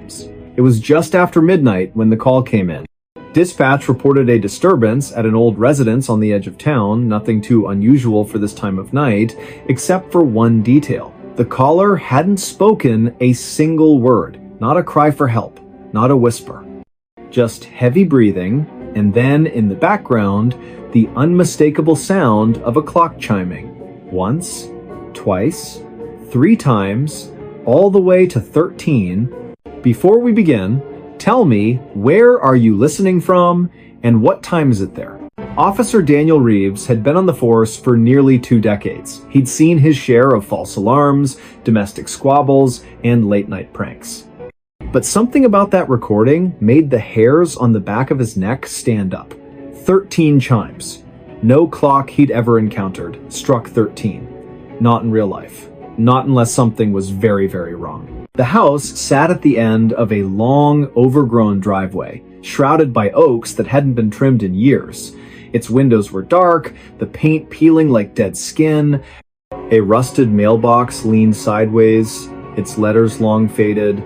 times. It was just after midnight when the call came in. Dispatch reported a disturbance at an old residence on the edge of town, nothing too unusual for this time of night, except for one detail. The caller hadn't spoken a single word, not a cry for help, not a whisper. Just heavy breathing, and then in the background, the unmistakable sound of a clock chiming. Once, twice, 3 times, all the way to 13. Before we begin, tell me, where are you listening from, and what time is it there? Officer Daniel Reeves had been on the force for nearly 2 decades. He'd seen his share of false alarms, domestic squabbles, and late-night pranks. But something about that recording made the hairs on the back of his neck stand up. 13 chimes. No clock he'd ever encountered struck 13. Not in real life. Not unless something was very, very wrong. The house sat at the end of a long, overgrown driveway, shrouded by oaks that hadn't been trimmed in years. Its windows were dark, the paint peeling like dead skin. A rusted mailbox leaned sideways, its letters long faded.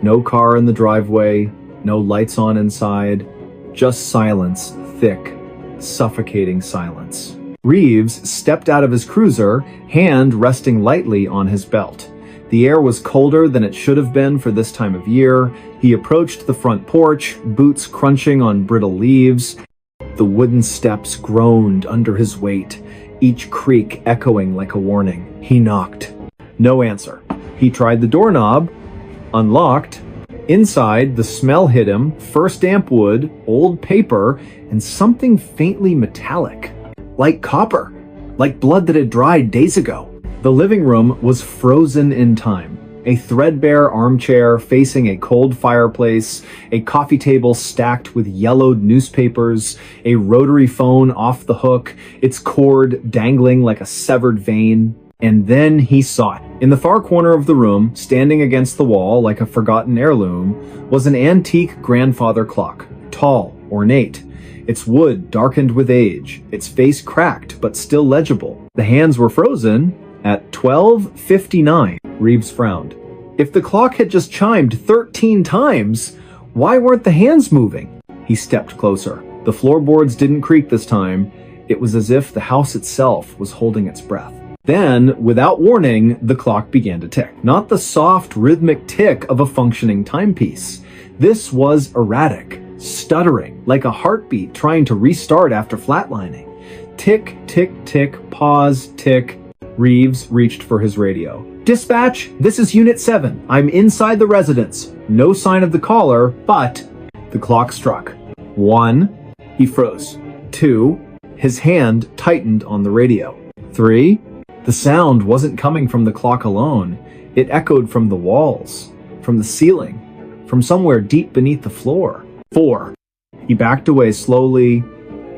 No car in the driveway, no lights on inside. Just silence, thick, suffocating silence. Reeves stepped out of his cruiser, hand resting lightly on his belt. The air was colder than it should have been for this time of year. He approached the front porch, boots crunching on brittle leaves. The wooden steps groaned under his weight, each creak echoing like a warning. He knocked. No answer. He tried the doorknob. Unlocked. Inside, the smell hit him, first damp wood, old paper, and something faintly metallic. Like copper. Like blood that had dried days ago. The living room was frozen in time. A threadbare armchair facing a cold fireplace, a coffee table stacked with yellowed newspapers, a rotary phone off the hook, its cord dangling like a severed vein. And then he saw it. In the far corner of the room, standing against the wall like a forgotten heirloom, was an antique grandfather clock, tall, ornate. Its wood darkened with age, its face cracked but still legible. The hands were frozen at 12:59. Reeves frowned. If the clock had just chimed 13 times, why weren't the hands moving? He stepped closer. The floorboards didn't creak this time. It was as if the house itself was holding its breath. Then, without warning, the clock began to tick. Not the soft, rhythmic tick of a functioning timepiece. This was erratic, stuttering, like a heartbeat trying to restart after flatlining. Tick, tick, tick, pause, tick. Reeves reached for his radio. Dispatch, this is Unit 7. I'm inside the residence. No sign of the caller, but... The clock struck. 1. He froze. 2. His hand tightened on the radio. 3. The sound wasn't coming from the clock alone. It echoed from the walls, from the ceiling, from somewhere deep beneath the floor. 4. He backed away slowly,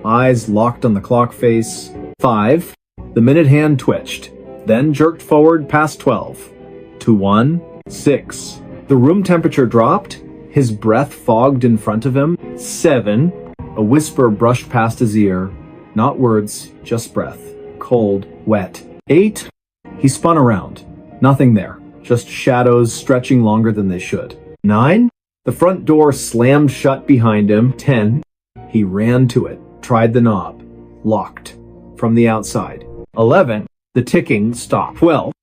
eyes locked on the clock face. 5. The minute hand twitched, then jerked forward past 12. To 1. 6. The room temperature dropped, his breath fogged in front of him. 7. A whisper brushed past his ear. Not words, just breath. Cold, wet. 8. He spun around. Nothing there. Just shadows stretching longer than they should. 9. The front door slammed shut behind him. 10. He ran to it, tried the knob. Locked. From the outside. 11. The ticking stopped. 12.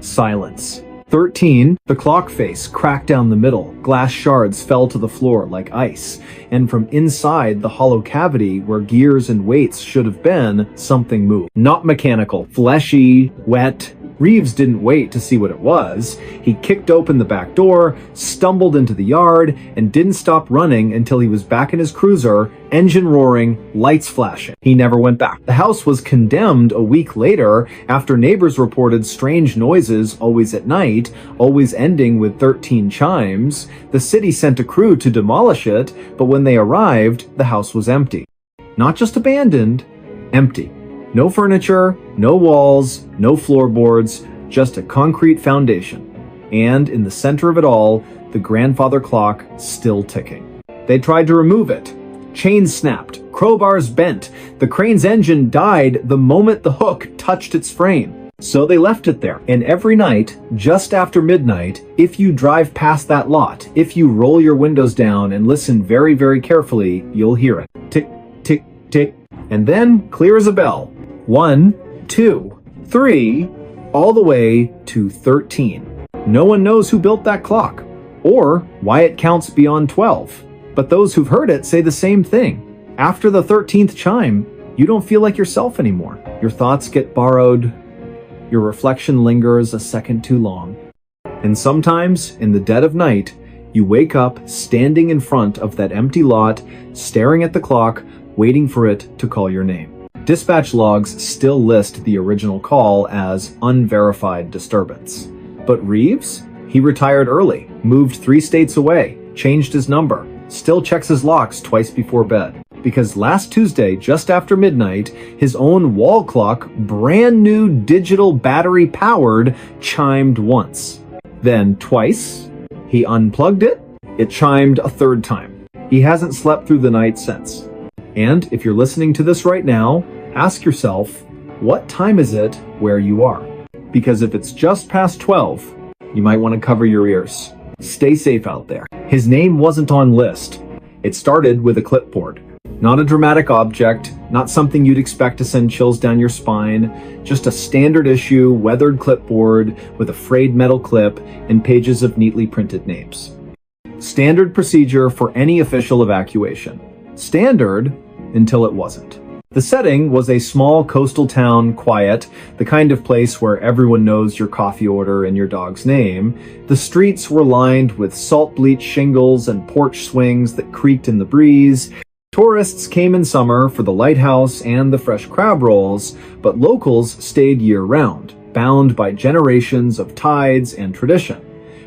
Silence. 13. The clock face cracked down the middle. Glass shards fell to the floor like ice. And from inside the hollow cavity where gears and weights should have been, something moved. Not mechanical. Fleshy. Wet. Reeves didn't wait to see what it was. He kicked open the back door, stumbled into the yard, and didn't stop running until he was back in his cruiser, engine roaring, lights flashing. He never went back. The house was condemned a week later after neighbors reported strange noises always at night, always ending with 13 chimes. The city sent a crew to demolish it, but when they arrived, the house was empty. Not just abandoned, empty. No furniture, no walls, no floorboards, just a concrete foundation. And in the center of it all, the grandfather clock still ticking. They tried to remove it. Chains snapped, crowbars bent. The crane's engine died the moment the hook touched its frame. So they left it there. And every night, just after midnight, if you drive past that lot, if you roll your windows down and listen very, very carefully, you'll hear it. Tick, tick, tick. And then, clear as a bell. 1, 2, 3, all the way to 13. No one knows who built that clock, or why it counts beyond 12. But those who've heard it say the same thing. After the 13th chime, you don't feel like yourself anymore. Your thoughts get borrowed. Your reflection lingers a second too long. And sometimes, in the dead of night, you wake up standing in front of that empty lot, staring at the clock, waiting for it to call your name. Dispatch logs still list the original call as unverified disturbance. But Reeves? He retired early, moved 3 states away, changed his number, still checks his locks twice before bed. Because last Tuesday, just after midnight, his own wall clock, brand new digital battery powered, chimed once. Then twice. He unplugged it. It chimed a 3rd time. He hasn't slept through the night since. And if you're listening to this right now, ask yourself, what time is it where you are? Because if it's just past 12, you might want to cover your ears. Stay safe out there. His name wasn't on list. It started with a clipboard. Not a dramatic object, not something you'd expect to send chills down your spine, just a standard issue, weathered clipboard with a frayed metal clip and pages of neatly printed names. Standard procedure for any official evacuation. Standard until it wasn't. The setting was a small coastal town, quiet, the kind of place where everyone knows your coffee order and your dog's name. The streets were lined with salt-bleached shingles and porch swings that creaked in the breeze. Tourists came in summer for the lighthouse and the fresh crab rolls, but locals stayed year-round, bound by generations of tides and tradition.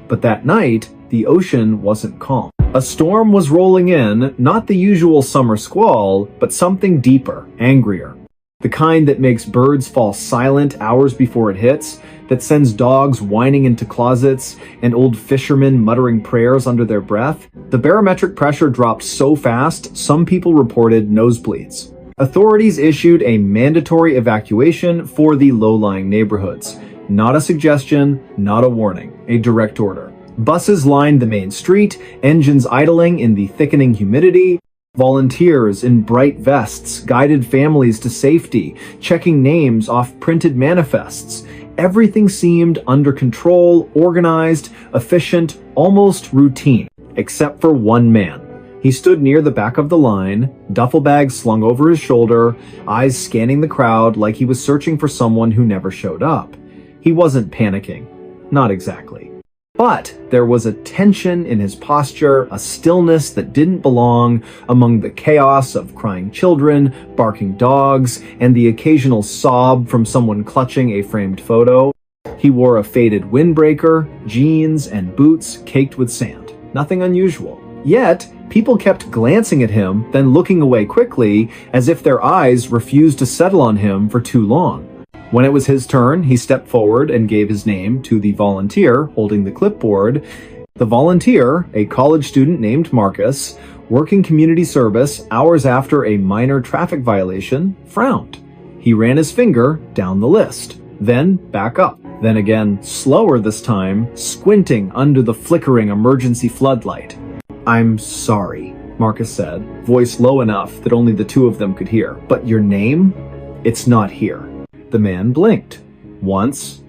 But that night, the ocean wasn't calm. A storm was rolling in, not the usual summer squall, but something deeper, angrier. The kind that makes birds fall silent hours before it hits, that sends dogs whining into closets and old fishermen muttering prayers under their breath. The barometric pressure dropped so fast, some people reported nosebleeds. Authorities issued a mandatory evacuation for the low-lying neighborhoods. Not a suggestion, not a warning, a direct order. Buses lined the main street, engines idling in the thickening humidity. Volunteers in bright vests guided families to safety, checking names off printed manifests. Everything seemed under control, organized, efficient, almost routine, except for one man. He stood near the back of the line, duffel bag slung over his shoulder, eyes scanning the crowd like he was searching for someone who never showed up. He wasn't panicking. Not exactly. But there was a tension in his posture, a stillness that didn't belong among the chaos of crying children, barking dogs, and the occasional sob from someone clutching a framed photo. He wore a faded windbreaker, jeans, and boots caked with sand. Nothing unusual. Yet, people kept glancing at him, then looking away quickly, as if their eyes refused to settle on him for too long. When it was his turn, he stepped forward and gave his name to the volunteer holding the clipboard. The volunteer, a college student named Marcus, working community service hours after a minor traffic violation, frowned. He ran his finger down the list, then back up, then again, slower this time, squinting under the flickering emergency floodlight. "I'm sorry," Marcus said, voice low enough that only the two of them could hear. "But your name? It's not here." The man blinked. Once.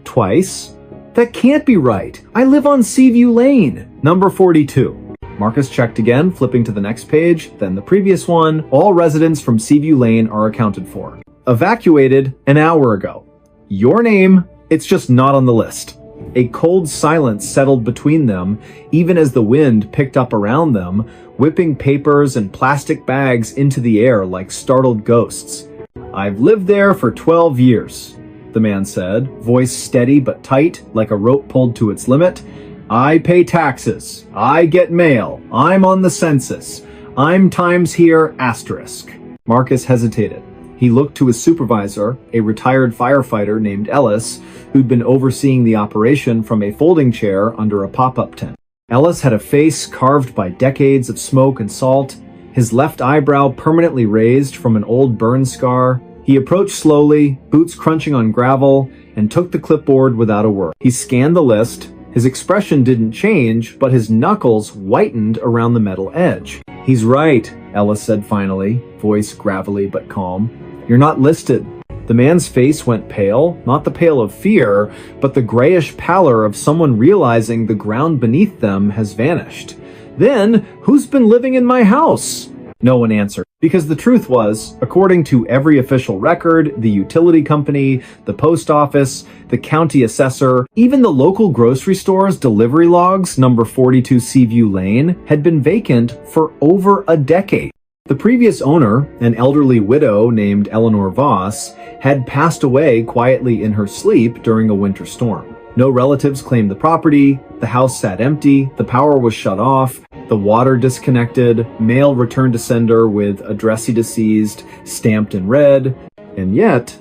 Twice. "That can't be right. I live on Seaview Lane, number 42. Marcus checked again, flipping to the next page, then the previous one. All residents from Seaview Lane are accounted for. Evacuated an hour ago. Your name, it's just not on the list. A cold silence settled between them, even as the wind picked up around them, whipping papers and plastic bags into the air like startled ghosts. "I've lived there for 12 years, the man said, voice steady but tight, like a rope pulled to its limit. "I pay taxes. I get mail. I'm on the census. I'm times here asterisk." Marcus hesitated. He looked to his supervisor, a retired firefighter named Ellis, who'd been overseeing the operation from a folding chair under a pop-up tent. Ellis had a face carved by decades of smoke and salt, his left eyebrow permanently raised from an old burn scar. He He approached slowly, boots crunching on gravel, and took the clipboard without a word. He scanned the list. His expression didn't change, but his knuckles whitened around the metal edge. "He's right," Ellis said finally, voice gravelly but calm. "You're not listed." The man's face went pale, not the pale of fear, but the grayish pallor of someone realizing the ground beneath them has vanished. "Then, who's been living in my house?" No one answered. Because the truth was, according to every official record, the utility company, the post office, the county assessor, even the local grocery store's delivery logs, number 42 Seaview Lane, had been vacant for over a decade. The previous owner, an elderly widow named Eleanor Voss, had passed away quietly in her sleep during a winter storm. No relatives claimed the property, the house sat empty, the power was shut off, the water disconnected, mail returned to sender with addressee deceased stamped in red, and yet,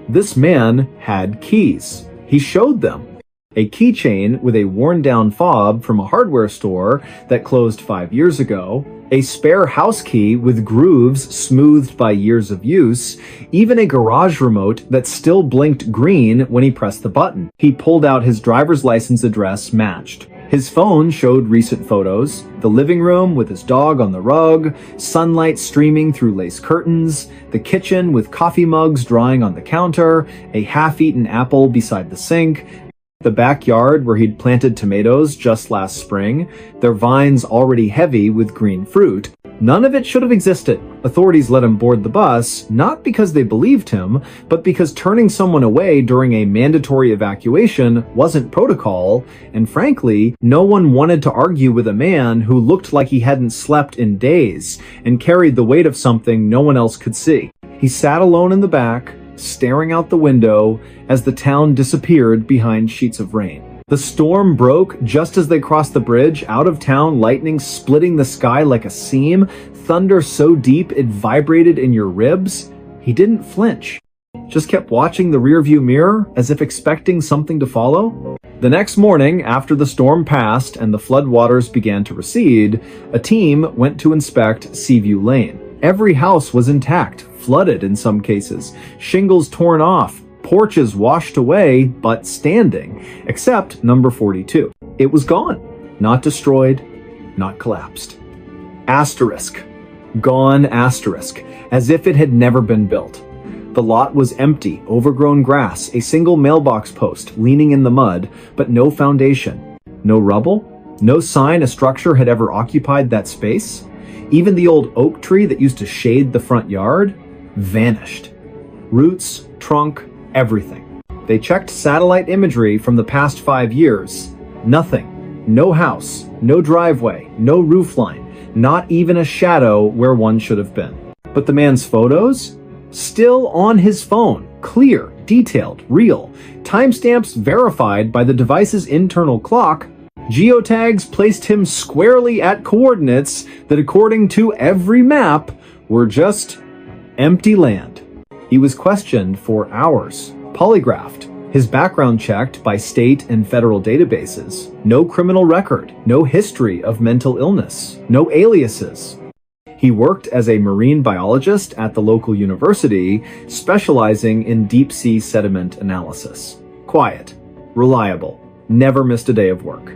this man had keys. He showed them. A keychain with a worn-down fob from a hardware store that closed 5 years ago, a spare house key with grooves smoothed by years of use, even a garage remote that still blinked green when he pressed the button. He pulled out his driver's license address matched. His phone showed recent photos, the living room with his dog on the rug, sunlight streaming through lace curtains, the kitchen with coffee mugs drying on the counter, a half-eaten apple beside the sink, the backyard where he'd planted tomatoes just last spring, their vines already heavy with green fruit. None of it should have existed. Authorities let him board the bus, not because they believed him, but because turning someone away during a mandatory evacuation wasn't protocol, and frankly, no one wanted to argue with a man who looked like he hadn't slept in days and carried the weight of something no one else could see. He sat alone in the back, staring out the window as the town disappeared behind sheets of rain. The storm broke just as they crossed the bridge, out of town, lightning splitting the sky like a seam, thunder so deep it vibrated in your ribs. He didn't flinch, just kept watching the rearview mirror as if expecting something to follow. The next morning, after the storm passed and the floodwaters began to recede, a team went to inspect Seaview Lane. Every house was intact, flooded in some cases, shingles torn off, porches washed away, but standing, except number 42. It was gone. Not destroyed, not collapsed. Asterisk. Gone asterisk, as if it had never been built. The lot was empty, overgrown grass, a single mailbox post leaning in the mud, but no foundation. No rubble? No sign a structure had ever occupied that space? Even the old oak tree that used to shade the front yard vanished. Roots, trunk, everything. They checked satellite imagery from the past 5 years. Nothing. No house, no driveway, no roofline, not even a shadow where one should have been. But the man's photos? Still on his phone. Clear, detailed, real. Timestamps verified by the device's internal clock. Geotags placed him squarely at coordinates that, according to every map, were just empty land. He was questioned for hours, polygraphed, his background checked by state and federal databases. No criminal record, no history of mental illness, no aliases. He worked as a marine biologist at the local university, specializing in deep-sea sediment analysis. Quiet, reliable, never missed a day of work.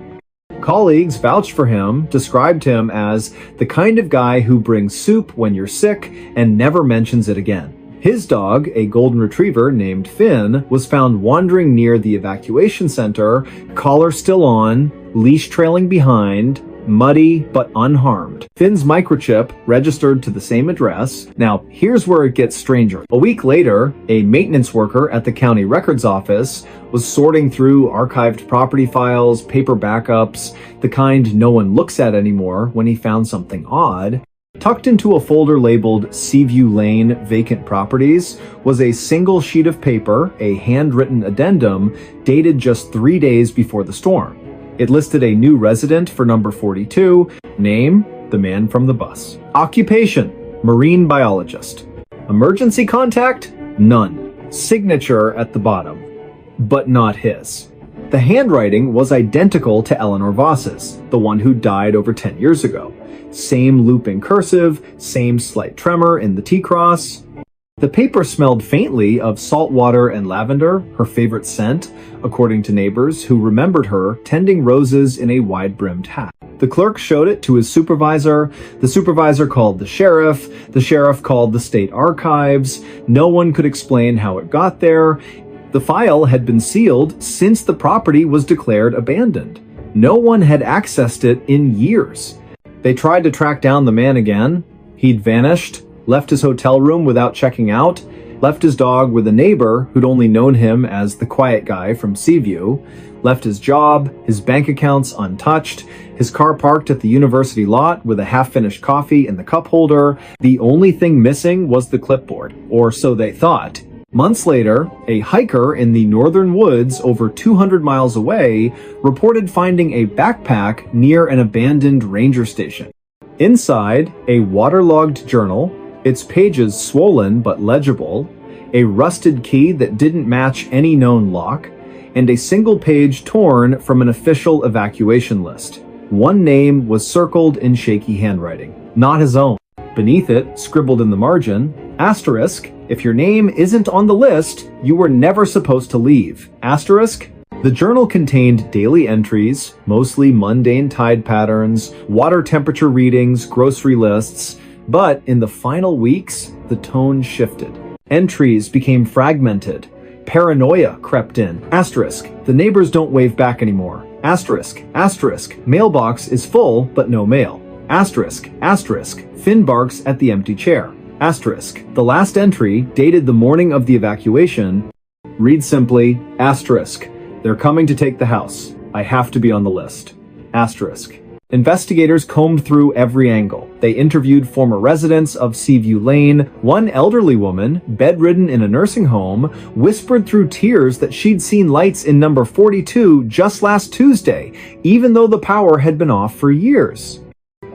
Colleagues vouched for him, described him as the kind of guy who brings soup when you're sick and never mentions it again. His dog, a golden retriever named Finn, was found wandering near the evacuation center, collar still on, leash trailing behind, muddy but unharmed. Finn's microchip registered to the same address. Now, here's where it gets stranger. A week later, a maintenance worker at the county records office was sorting through archived property files, paper backups, the kind no one looks at anymore, when he found something odd. Tucked into a folder labeled Seaview Lane Vacant Properties was a single sheet of paper, a handwritten addendum dated just 3 days before the storm. It listed a new resident for number 42, name, the man from the bus. Occupation, marine biologist. Emergency contact, none. Signature at the bottom, but not his. The handwriting was identical to Eleanor Voss's, the one who died over 10 years ago. Same looping cursive, same slight tremor in the T-cross. The paper smelled faintly of salt water and lavender, her favorite scent, according to neighbors who remembered her tending roses in a wide-brimmed hat. The clerk showed it to his supervisor. The supervisor called the sheriff. The sheriff called the state archives. No one could explain how it got there. The file had been sealed since the property was declared abandoned. No one had accessed it in years. They tried to track down the man again. He'd vanished, left his hotel room without checking out, left his dog with a neighbor who'd only known him as the quiet guy from Seaview, left his job, his bank accounts untouched, his car parked at the university lot with a half-finished coffee in the cup holder. The only thing missing was the clipboard, or so they thought. Months later, a hiker in the northern woods over 200 miles away reported finding a backpack near an abandoned ranger station. Inside, a waterlogged journal, its pages swollen but legible, a rusted key that didn't match any known lock, and a single page torn from an official evacuation list. One name was circled in shaky handwriting, not his own. Beneath it, scribbled in the margin, asterisk, if your name isn't on the list, you were never supposed to leave. Asterisk. The journal contained daily entries, mostly mundane tide patterns, water temperature readings, grocery lists, but in the final weeks, the tone shifted. Entries became fragmented. Paranoia crept in. Asterisk. The neighbors don't wave back anymore. Asterisk. Asterisk. Mailbox is full, but no mail. Asterisk. Asterisk. Finn barks at the empty chair. Asterisk. The last entry, dated the morning of the evacuation, reads simply, asterisk. They're coming to take the house. I have to be on the list. Asterisk. Investigators combed through every angle. They interviewed former residents of Seaview Lane. One elderly woman, bedridden in a nursing home, whispered through tears that she'd seen lights in number 42 just last Tuesday, even though the power had been off for years.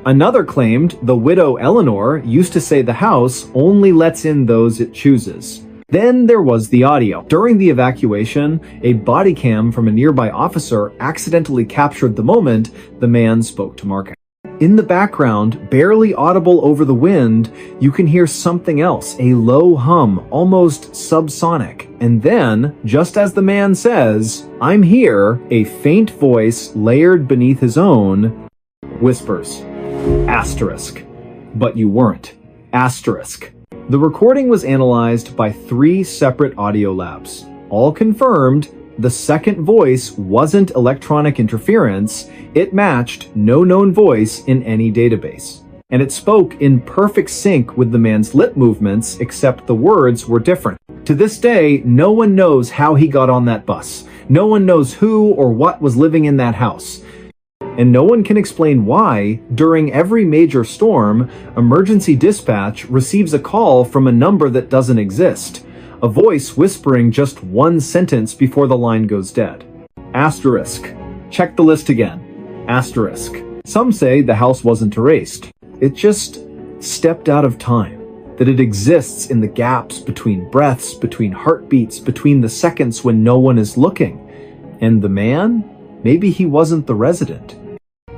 Another claimed the widow Eleanor used to say the house only lets in those it chooses. Then there was the audio. During the evacuation, a body cam from a nearby officer accidentally captured the moment the man spoke to Mark. In the background, barely audible over the wind, you can hear something else, a low hum, almost subsonic. And then, just as the man says, "I'm here," a faint voice layered beneath his own whispers, asterisk. But you weren't. Asterisk. The recording was analyzed by 3 separate audio labs. All confirmed the second voice wasn't electronic interference, it matched no known voice in any database. And it spoke in perfect sync with the man's lip movements, except the words were different. To this day, no one knows how he got on that bus. No one knows who or what was living in that house. And no one can explain why, during every major storm, emergency dispatch receives a call from a number that doesn't exist. A voice whispering just one sentence before the line goes dead. Asterisk. Check the list again. Asterisk. Some say the house wasn't erased. It just stepped out of time. That it exists in the gaps between breaths, between heartbeats, between the seconds when no one is looking. And the man? Maybe he wasn't the resident.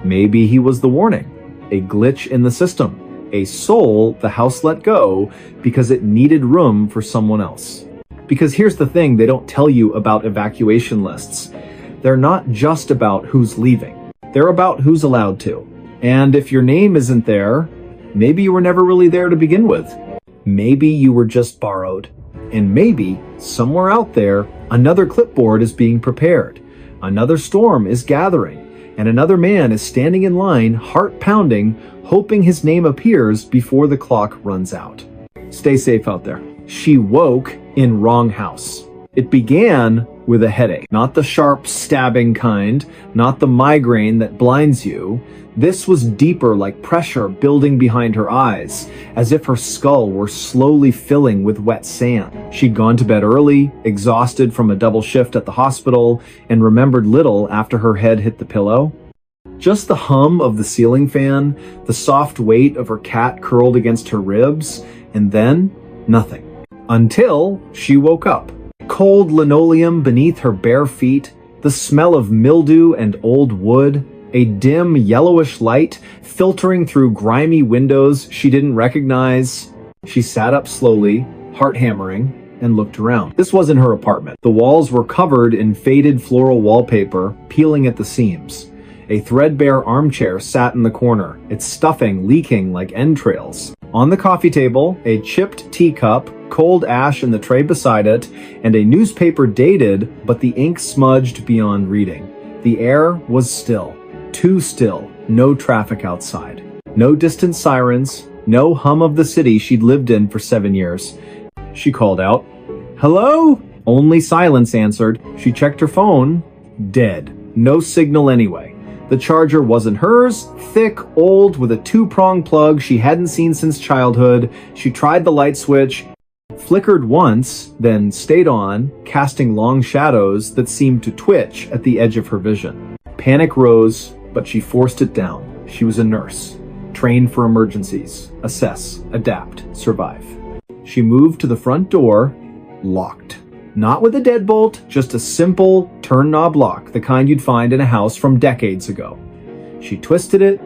Maybe he was the warning, a glitch in the system, a soul the house let go because it needed room for someone else. Because here's the thing they don't tell you about evacuation lists. They're not just about who's leaving. They're about who's allowed to. And if your name isn't there, maybe you were never really there to begin with. Maybe you were just borrowed. And maybe, somewhere out there, another clipboard is being prepared. Another storm is gathering. And another man is standing in line, heart pounding, hoping his name appears before the clock runs out. Stay safe out there. She woke in wrong house. It began with a headache. Not the sharp, stabbing kind, not the migraine that blinds you. This was deeper, like pressure building behind her eyes, as if her skull were slowly filling with wet sand. She'd gone to bed early, exhausted from a double shift at the hospital, and remembered little after her head hit the pillow. Just the hum of the ceiling fan, the soft weight of her cat curled against her ribs, and then nothing. Until she woke up. Cold linoleum beneath her bare feet, the smell of mildew and old wood, a dim yellowish light filtering through grimy windows she didn't recognize. She sat up slowly, heart hammering, and looked around. This wasn't her apartment. The walls were covered in faded floral wallpaper, peeling at the seams. A threadbare armchair sat in the corner, its stuffing leaking like entrails. On the coffee table, a chipped teacup, cold ash in the tray beside it, and a newspaper dated, but the ink smudged beyond reading. The air was still. Too still. No traffic outside. No distant sirens. No hum of the city she'd lived in for 7 years. She called out, "Hello?" Only silence answered. She checked her phone. Dead. No signal anyway. The charger wasn't hers, thick, old, with a 2-prong plug she hadn't seen since childhood. She tried the light switch, flickered once, then stayed on, casting long shadows that seemed to twitch at the edge of her vision. Panic rose, but she forced it down. She was a nurse, trained for emergencies, assess, adapt, survive. She moved to the front door, locked. Not with a deadbolt, just a simple turn knob lock, the kind you'd find in a house from decades ago. She twisted it,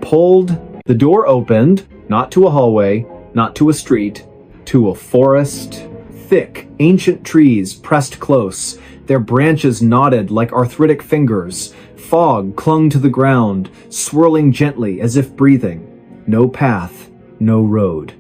pulled, the door opened, not to a hallway, not to a street, to a forest. Thick, ancient trees pressed close, their branches knotted like arthritic fingers. Fog clung to the ground, swirling gently as if breathing. No path, no road.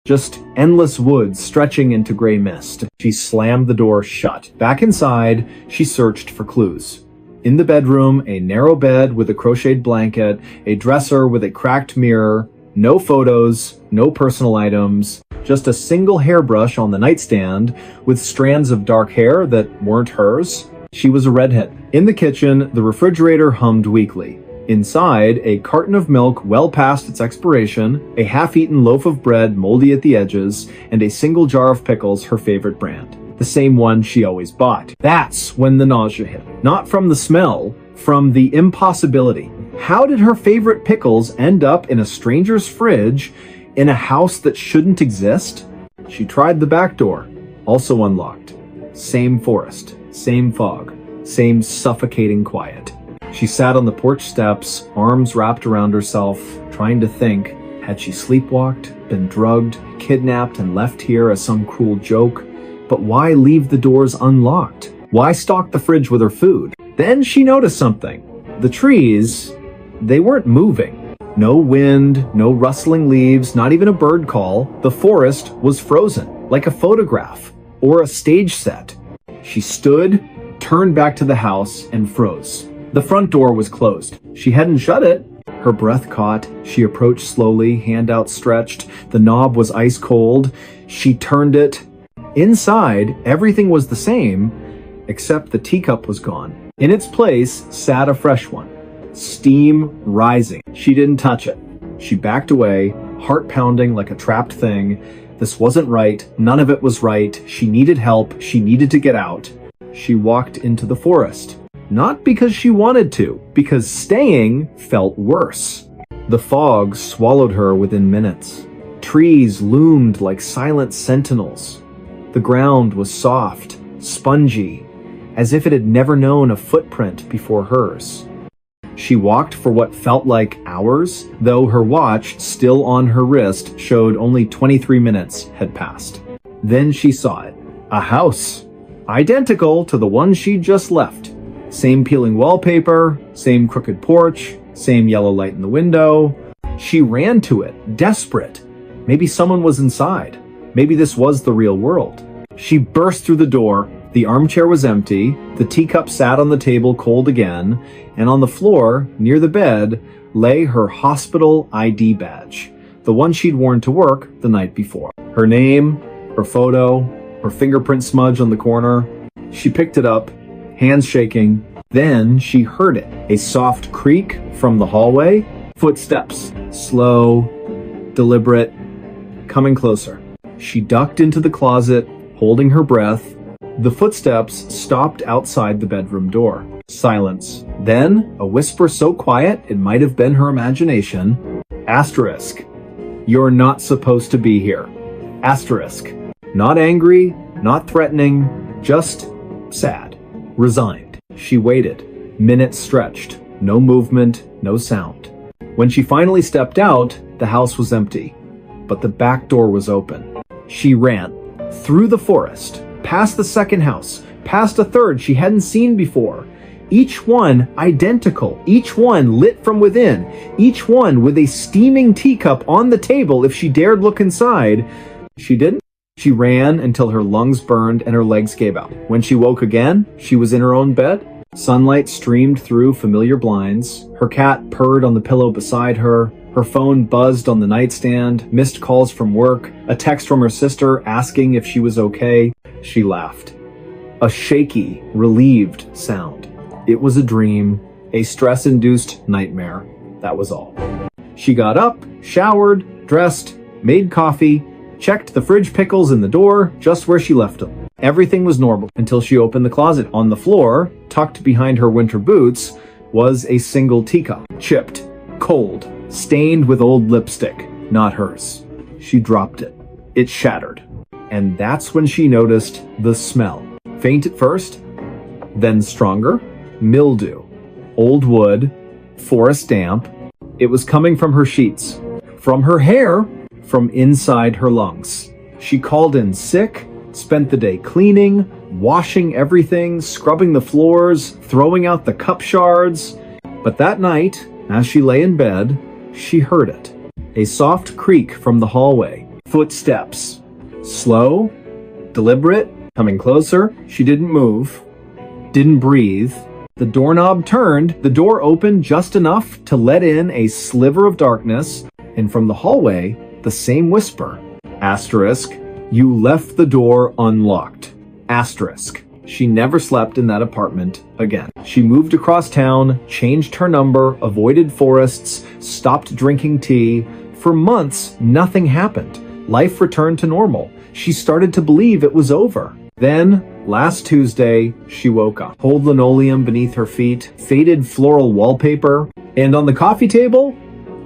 Just endless woods stretching into gray mist. She slammed the door shut. Back inside, she searched for clues. In the bedroom, a narrow bed with a crocheted blanket, a dresser with a cracked mirror, no photos, no personal items, just a single hairbrush on the nightstand with strands of dark hair that weren't hers. She was a redhead. In the kitchen, the refrigerator hummed weakly. Inside, a carton of milk well past its expiration, a half-eaten loaf of bread moldy at the edges, and a single jar of pickles, her favorite brand. The same one she always bought. That's when the nausea hit. Not from the smell, from the impossibility. How did her favorite pickles end up in a stranger's fridge in a house that shouldn't exist? She tried the back door, also unlocked. Same forest, same fog, same suffocating quiet. She sat on the porch steps, arms wrapped around herself, trying to think, had she sleepwalked, been drugged, kidnapped, and left here as some cruel joke? But why leave the doors unlocked? Why stock the fridge with her food? Then she noticed something. The trees, they weren't moving. No wind, no rustling leaves, not even a bird call. The forest was frozen, like a photograph or a stage set. She stood, turned back to the house, and froze. The front door was closed. She hadn't shut it. Her breath caught. She approached slowly, hand outstretched. The knob was ice cold. She turned it. Inside, everything was the same, except the teacup was gone. In its place sat a fresh one, steam rising. She didn't touch it. She backed away, heart pounding like a trapped thing. This wasn't right. None of it was right. She needed help. She needed to get out. She walked into the forest. Not because she wanted to, because staying felt worse. The fog swallowed her within minutes. Trees loomed like silent sentinels. The ground was soft, spongy, as if it had never known a footprint before hers. She walked for what felt like hours, though her watch, still on her wrist, showed only 23 minutes had passed. Then she saw it. A house. Identical to the one she'd just left. Same peeling wallpaper, same crooked porch, same yellow light in the window. She ran to it, desperate. Maybe someone was inside. Maybe this was the real world. She burst through the door. The armchair was empty. The teacup sat on the table cold again. And on the floor, near the bed, lay her hospital ID badge. The one she'd worn to work the night before. Her name, her photo, her fingerprint smudge on the corner. She picked it up, hands shaking. Then she heard it. A soft creak from the hallway. Footsteps. Slow, deliberate, coming closer. She ducked into the closet, holding her breath. The footsteps stopped outside the bedroom door. Silence. Then, a whisper so quiet it might have been her imagination. Asterisk. You're not supposed to be here. Asterisk. Not angry, not threatening, just sad. Resigned. She waited. Minutes stretched. No movement, no sound. When she finally stepped out, the house was empty. But the back door was open. She ran. through the forest, past the second house, past a third she hadn't seen before. Each one identical, each one lit from within, each one with a steaming teacup on the table if she dared look inside. She didn't. She ran until her lungs burned and her legs gave out. When she woke again, she was in her own bed. Sunlight streamed through familiar blinds. Her cat purred on the pillow beside her. Her phone buzzed on the nightstand, missed calls from work, a text from her sister asking if she was okay. She laughed. A shaky, relieved sound. It was a dream, a stress-induced nightmare. That was all. She got up, showered, dressed, made coffee, checked the fridge pickles in the door, just where she left them. Everything was normal until she opened the closet. On the floor, tucked behind her winter boots, was a single teacup. Chipped, cold, stained with old lipstick. Not hers. She dropped it. It shattered. And that's when she noticed the smell. Faint at first, then stronger. Mildew, old wood, forest damp. It was coming from her sheets, from her hair, from inside her lungs. She called in sick, spent the day cleaning, washing everything, scrubbing the floors, throwing out the cup shards. But that night, as she lay in bed, she heard it. A soft creak from the hallway. Footsteps. Slow, deliberate, coming closer. She didn't move, didn't breathe. The doorknob turned, the door opened just enough to let in a sliver of darkness, and from the hallway, the same whisper. Asterisk, you left the door unlocked. Asterisk. She never slept in that apartment again. She moved across town, changed her number, avoided forests, stopped drinking tea. For months, nothing happened. Life returned to normal. She started to believe it was over. Then, last Tuesday, she woke up. Old linoleum beneath her feet, faded floral wallpaper, and on the coffee table,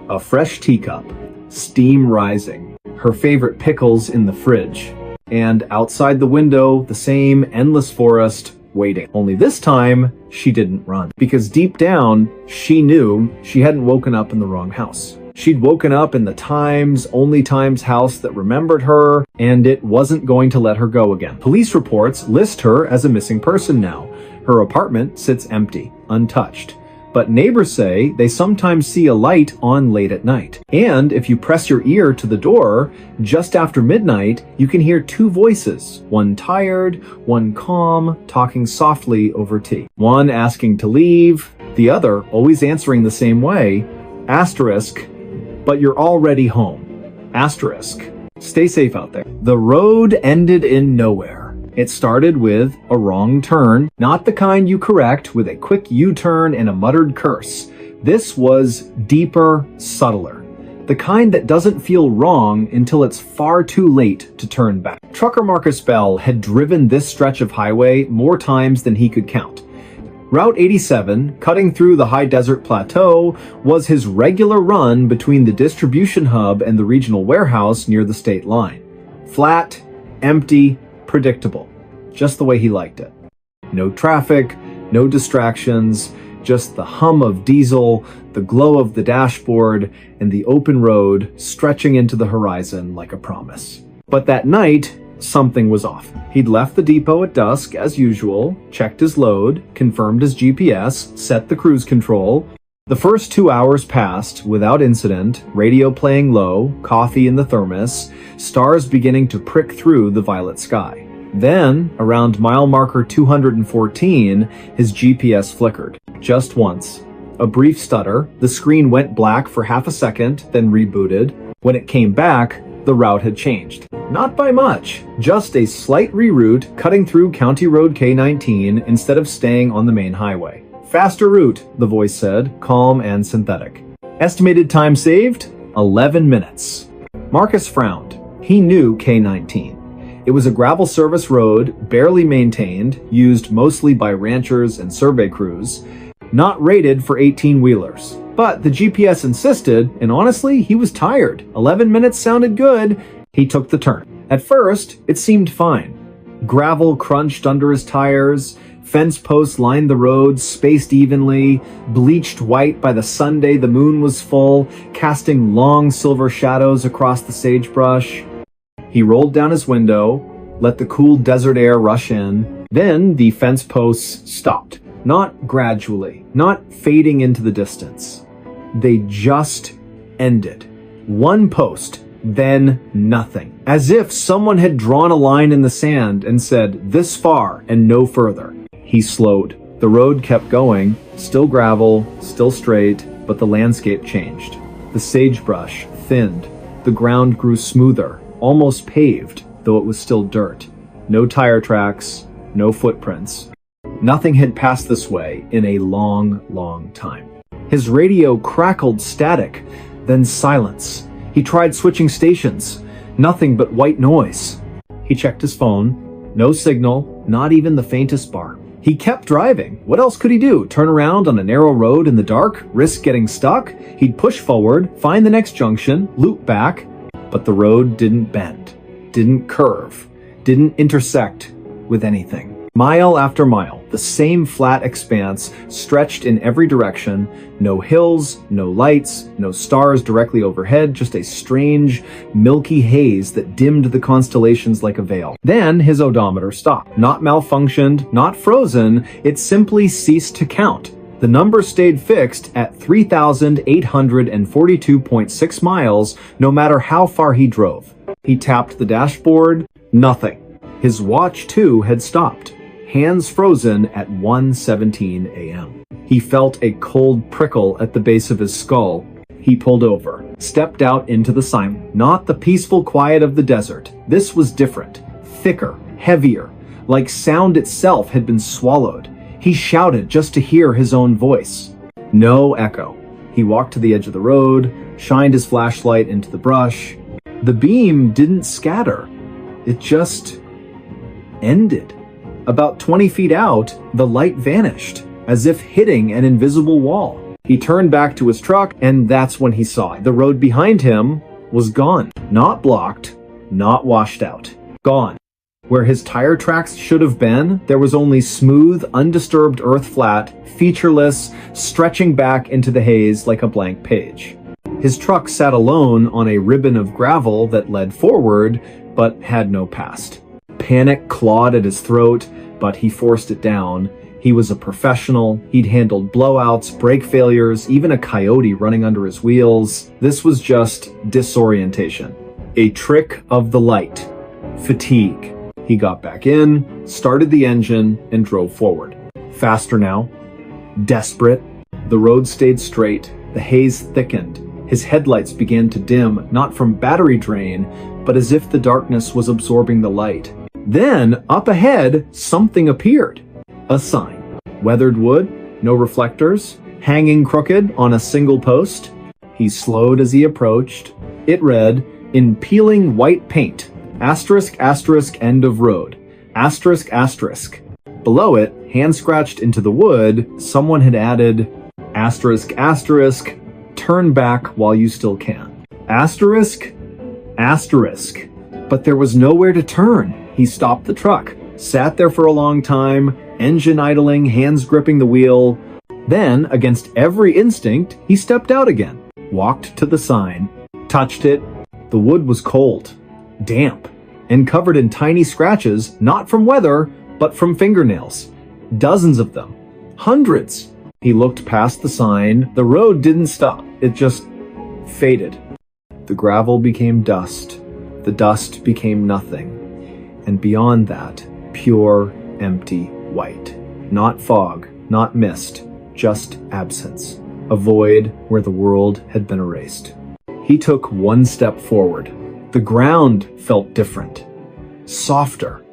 a fresh teacup, steam rising, her favorite pickles in the fridge, and outside the window, the same endless forest waiting. Only this time, she didn't run, because deep down, she knew she hadn't woken up in the wrong house. She'd woken up in the only Times house that remembered her, and it wasn't going to let her go again. Police reports list her as a missing person now. Her apartment sits empty, untouched. But neighbors say they sometimes see a light on late at night. And if you press your ear to the door, just after midnight, you can hear two voices, one tired, one calm, talking softly over tea. One asking to leave, the other always answering the same way. Asterisk, but you're already home. Asterisk. Stay safe out there. The road ended in nowhere. It started with a wrong turn, not the kind you correct with a quick U-turn and a muttered curse. This was deeper, subtler. The kind that doesn't feel wrong until it's far too late to turn back. Trucker Marcus Bell had driven this stretch of highway more times than he could count. Route 87, cutting through the high desert plateau, was his regular run between the distribution hub and the regional warehouse near the state line. Flat, empty, predictable. Just the way he liked it. No traffic, no distractions, just the hum of diesel, the glow of the dashboard, and the open road stretching into the horizon like a promise. But that night, something was off. He'd left the depot at dusk, as usual, checked his load, confirmed his GPS, set the cruise control. The first 2 hours passed without incident, radio playing low, coffee in the thermos, stars beginning to prick through the violet sky. Then, around mile marker 214, his GPS flickered. Just once. A brief stutter, the screen went black for half a second, then rebooted. When it came back, the route had changed. Not by much, just a slight reroute cutting through County Road K19 instead of staying on the main highway. Faster route, the voice said, calm and synthetic. Estimated time saved? 11 minutes. Marcus frowned. He knew K19. It was a gravel service road, barely maintained, used mostly by ranchers and survey crews, not rated for 18-wheelers. But the GPS insisted, and honestly, he was tired. 11 minutes sounded good. He took the turn. At first, it seemed fine. Gravel crunched under his tires, fence posts lined the road, spaced evenly, bleached white by the Sunday the moon was full, casting long silver shadows across the sagebrush. He rolled down his window, let the cool desert air rush in. Then the fence posts stopped. Not gradually, not fading into the distance. They just ended. One post, then nothing. As if someone had drawn a line in the sand and said, this far and no further. He slowed. The road kept going, still gravel, still straight, but the landscape changed. The sagebrush thinned. The ground grew smoother, almost paved, though it was still dirt. No tire tracks, no footprints. Nothing had passed this way in a long, long time. His radio crackled static, then silence. He tried switching stations. Nothing but white noise. He checked his phone. No signal, not even the faintest bar. He kept driving. What else could he do? Turn around on a narrow road in the dark? Risk getting stuck? He'd push forward, find the next junction, loop back. But the road didn't bend, didn't curve, didn't intersect with anything. Mile after mile, the same flat expanse stretched in every direction. No hills, no lights, no stars directly overhead, just a strange, milky haze that dimmed the constellations like a veil. Then his odometer stopped. Not malfunctioned, not frozen, it simply ceased to count. The number stayed fixed at 3,842.6 miles, no matter how far he drove. He tapped the dashboard, nothing. His watch, too, had stopped. Hands frozen at 1:17 a.m. He felt a cold prickle at the base of his skull. He pulled over, stepped out into the silence. Not the peaceful quiet of the desert. This was different, thicker, heavier, like sound itself had been swallowed. He shouted just to hear his own voice. No echo. He walked to the edge of the road, shined his flashlight into the brush. The beam didn't scatter. It just ended. About 20 feet out, the light vanished, as if hitting an invisible wall. He turned back to his truck, and that's when he saw it. The road behind him was gone. Not blocked, not washed out. Gone. Where his tire tracks should have been, there was only smooth, undisturbed earth flat, featureless, stretching back into the haze like a blank page. His truck sat alone on a ribbon of gravel that led forward, but had no past. Panic clawed at his throat, but he forced it down. He was a professional. He'd handled blowouts, brake failures, even a coyote running under his wheels. This was just disorientation. A trick of the light. Fatigue. He got back in, started the engine, and drove forward. Faster now. Desperate. The road stayed straight. The haze thickened. His headlights began to dim, not from battery drain, but as if the darkness was absorbing the light. Then, up ahead, something appeared. A sign. Weathered wood, no reflectors, hanging crooked on a single post. He slowed as he approached. It read, in peeling white paint, asterisk, asterisk, end of road, asterisk, asterisk. Below it, hand scratched into the wood, someone had added, asterisk, asterisk, turn back while you still can. Asterisk, asterisk. But there was nowhere to turn. He stopped the truck, sat there for a long time, engine idling, hands gripping the wheel. Then, against every instinct, he stepped out again, walked to the sign, touched it. The wood was cold, damp, and covered in tiny scratches, not from weather, but from fingernails. Dozens of them. Hundreds. He looked past the sign. The road didn't stop. It just faded. The gravel became dust. The dust became nothing. And beyond that, pure, empty white. Not fog, not mist, just absence. A void where the world had been erased. He took one step forward. The ground felt different. Softer.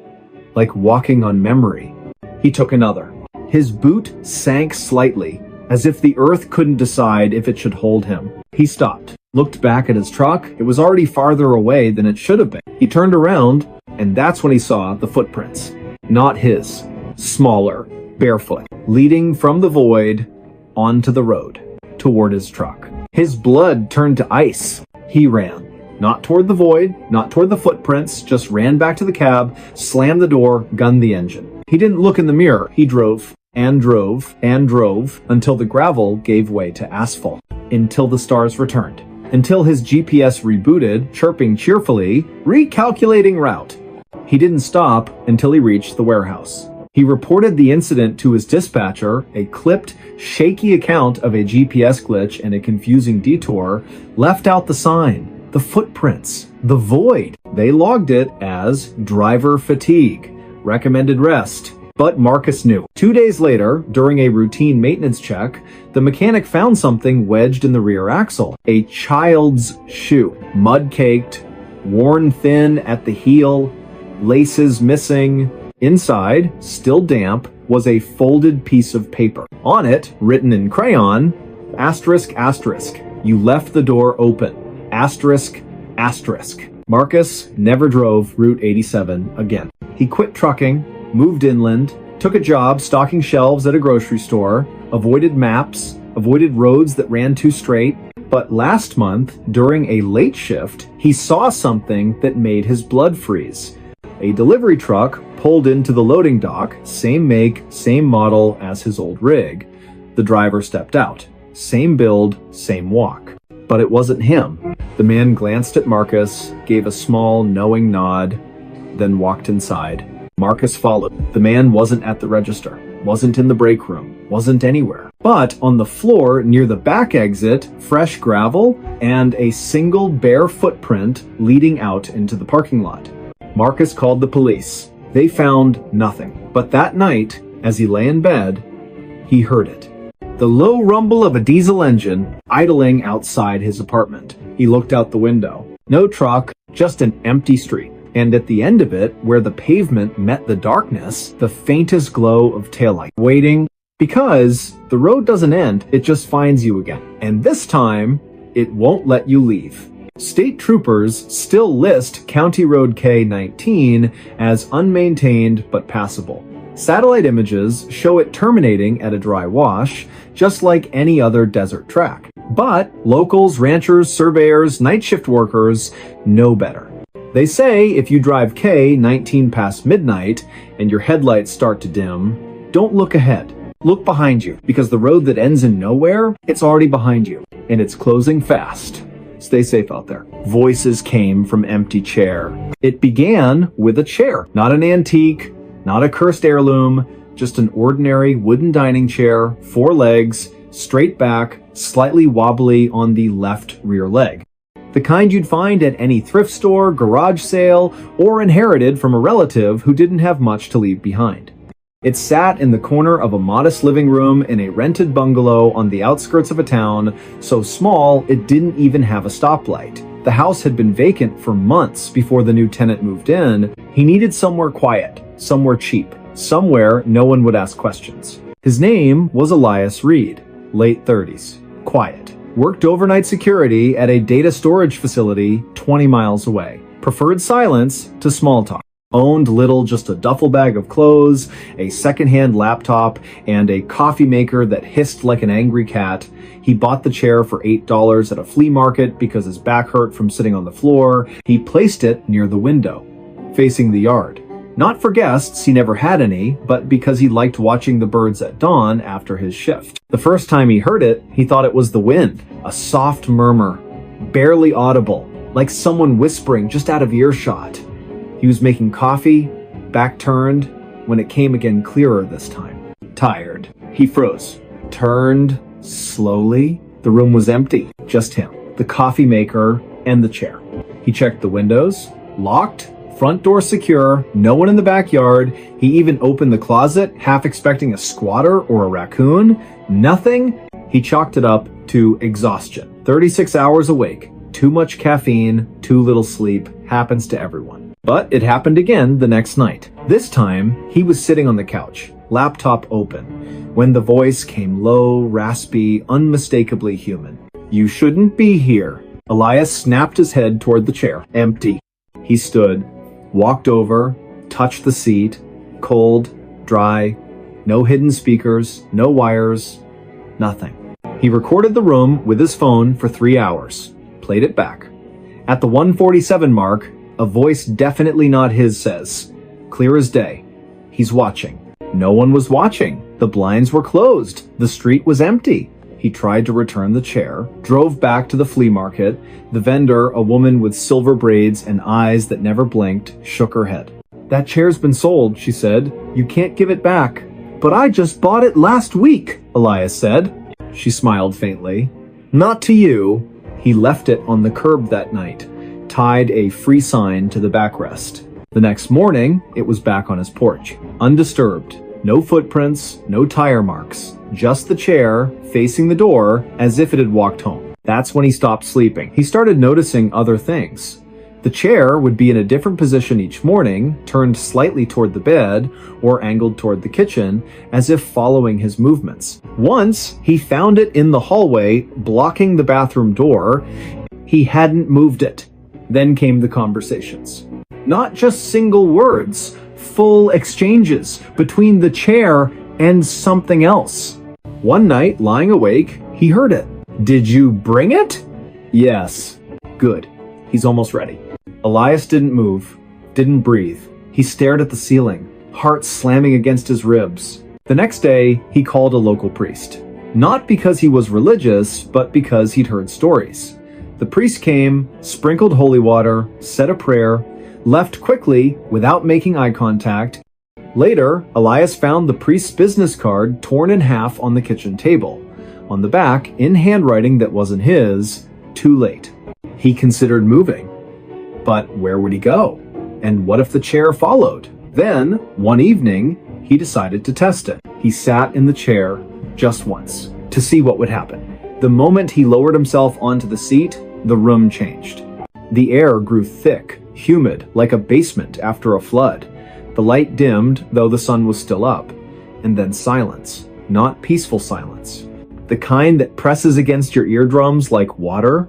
Like walking on memory. He took another. His boot sank slightly, as if the earth couldn't decide if it should hold him. He stopped, looked back at his truck. It was already farther away than it should have been. He turned around, and that's when he saw the footprints. Not his. Smaller, barefoot, leading from the void onto the road, toward his truck. His blood turned to ice. He ran. Not toward the void, not toward the footprints, just ran back to the cab, slammed the door, gunned the engine. He didn't look in the mirror. He drove, and drove, and drove, until the gravel gave way to asphalt. Until the stars returned. Until his GPS rebooted, chirping cheerfully, recalculating route. He didn't stop until he reached the warehouse. He reported the incident to his dispatcher. A clipped, shaky account of a GPS glitch and a confusing detour left out the sign, the footprints, the void. They logged it as driver fatigue, recommended rest. But Marcus knew. 2 days later, during a routine maintenance check, the mechanic found something wedged in the rear axle. A child's shoe, mud-caked, worn thin at the heel, laces missing. Inside, still damp, was a folded piece of paper. On it, written in crayon, asterisk, asterisk, you left the door open, asterisk, asterisk. Marcus never drove Route 87 again. He quit trucking, moved inland, took a job stocking shelves at a grocery store, avoided maps, avoided roads that ran too straight. But last month, during a late shift, he saw something that made his blood freeze. A delivery truck pulled into the loading dock, same make, same model as his old rig. The driver stepped out. Same build, same walk. But it wasn't him. The man glanced at Marcus, gave a small, knowing nod, then walked inside. Marcus followed. The man wasn't at the register, wasn't in the break room, wasn't anywhere. But on the floor near the back exit, fresh gravel and a single bare footprint leading out into the parking lot. Marcus called the police. They found nothing. But that night, as he lay in bed, he heard it. The low rumble of a diesel engine idling outside his apartment. He looked out the window. No truck, just an empty street. And at the end of it, where the pavement met the darkness, the faintest glow of taillight. Waiting, because the road doesn't end, it just finds you again. And this time, it won't let you leave. State troopers still list County Road K-19 as unmaintained but passable. Satellite images show it terminating at a dry wash, just like any other desert track. But locals, ranchers, surveyors, night shift workers know better. They say if you drive K-19 past midnight and your headlights start to dim, don't look ahead. Look behind you, because the road that ends in nowhere, it's already behind you, and it's closing fast. Stay safe out there. Voices came from empty chair. It began with a chair, not an antique, not a cursed heirloom, just an ordinary wooden dining chair, 4 legs, straight back, slightly wobbly on the left rear leg. The kind you'd find at any thrift store, garage sale, or inherited from a relative who didn't have much to leave behind. It sat in the corner of a modest living room in a rented bungalow on the outskirts of a town so small it didn't even have a stoplight. The house had been vacant for months before the new tenant moved in. He needed somewhere quiet, somewhere cheap, somewhere no one would ask questions. His name was Elias Reed, late 30s, quiet. Worked overnight security at a data storage facility 20 miles away. Preferred silence to small talk. Owned little, just a duffel bag of clothes, a secondhand laptop, and a coffee maker that hissed like an angry cat. He bought the chair for $8 at a flea market because his back hurt from sitting on the floor. He placed it near the window, facing the yard. Not for guests, he never had any, but because he liked watching the birds at dawn after his shift. The first time he heard it, he thought it was the wind, a soft murmur, barely audible, like someone whispering just out of earshot. He was making coffee, back turned, when it came again clearer this time. Tired. He froze, turned slowly. The room was empty, just him, the coffee maker, and the chair. He checked the windows, locked, front door secure, no one in the backyard. He even opened the closet, half expecting a squatter or a raccoon. Nothing. He chalked it up to exhaustion. 36 hours awake, too much caffeine, too little sleep, happens to everyone. But it happened again the next night. This time, he was sitting on the couch, laptop open, when the voice came low, raspy, unmistakably human. You shouldn't be here. Elias snapped his head toward the chair. Empty. He stood, walked over, touched the seat, cold, dry, no hidden speakers, no wires, nothing. He recorded the room with his phone for 3 hours, played it back. At the 1:47 mark, a voice definitely not his says, clear as day, he's watching. No one was watching. The blinds were closed. The street was empty. He tried to return the chair, drove back to the flea market. The vendor, a woman with silver braids and eyes that never blinked, shook her head. "That chair's been sold," she said. "You can't give it back." "But I just bought it last week," Elias said. She smiled faintly. "Not to you." He left it on the curb that night, tied a free sign to the backrest. The next morning, it was back on his porch, undisturbed. No footprints, no tire marks, just the chair facing the door as if it had walked home. That's when he stopped sleeping. He started noticing other things. The chair would be in a different position each morning, turned slightly toward the bed or angled toward the kitchen, as if following his movements. Once, he found it in the hallway, blocking the bathroom door. He hadn't moved it. Then came the conversations. Not just single words, full exchanges between the chair and something else. One night, lying awake, he heard it. "Did you bring it?" "Yes." "Good. He's almost ready." Elias didn't move, didn't breathe. He stared at the ceiling, heart slamming against his ribs. The next day, he called a local priest. Not because he was religious, but because he'd heard stories. The priest came, sprinkled holy water, said a prayer, left quickly without making eye contact. Later, Elias found the priest's business card torn in half on the kitchen table. On the back, in handwriting that wasn't his, "Too late." He considered moving. But where would he go? And what if the chair followed? Then, one evening, he decided to test it. He sat in the chair just once to see what would happen. The moment he lowered himself onto the seat, the room changed. The air grew thick, humid, like a basement after a flood. The light dimmed, though the sun was still up. And then silence. Not peaceful silence. The kind that presses against your eardrums like water.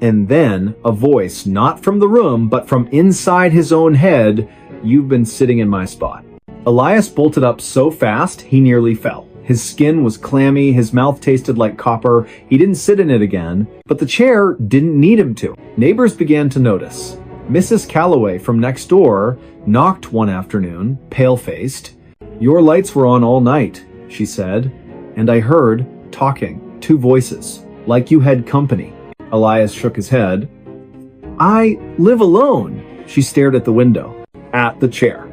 And then a voice, not from the room, but from inside his own head, "You've been sitting in my spot." Elias bolted up so fast, he nearly fell. His skin was clammy, his mouth tasted like copper. He didn't sit in it again, but the chair didn't need him to. Neighbors began to notice. Mrs. Calloway from next door knocked one afternoon, pale-faced. "Your lights were on all night," she said, "and I heard talking, two voices, like you had company." Elias shook his head. "I live alone." She stared at the window, at the chair.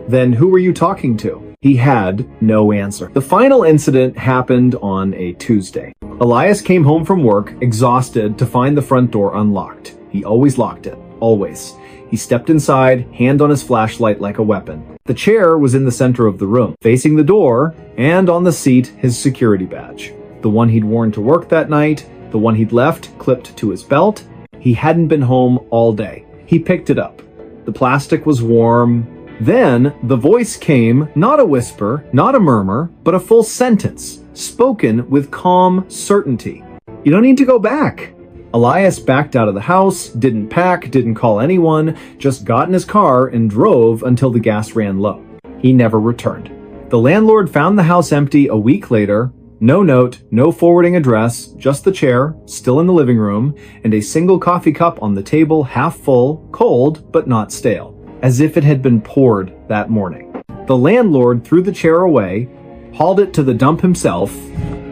"Then who were you talking to?" He had no answer. The final incident happened on a Tuesday. Elias came home from work, exhausted, to find the front door unlocked. He always locked it. Always. He stepped inside, hand on his flashlight like a weapon. The chair was in the center of the room, facing the door, and on the seat, his security badge. The one he'd worn to work that night, the one he'd left clipped to his belt. He hadn't been home all day. He picked it up. The plastic was warm. Then the voice came, not a whisper, not a murmur, but a full sentence, spoken with calm certainty. "You don't need to go back." Elias backed out of the house, didn't pack, didn't call anyone, just got in his car and drove until the gas ran low. He never returned. The landlord found the house empty a week later. No note, no forwarding address, just the chair, still in the living room, and a single coffee cup on the table, half full, cold, but not stale, as if it had been poured that morning. The landlord threw the chair away, hauled it to the dump himself,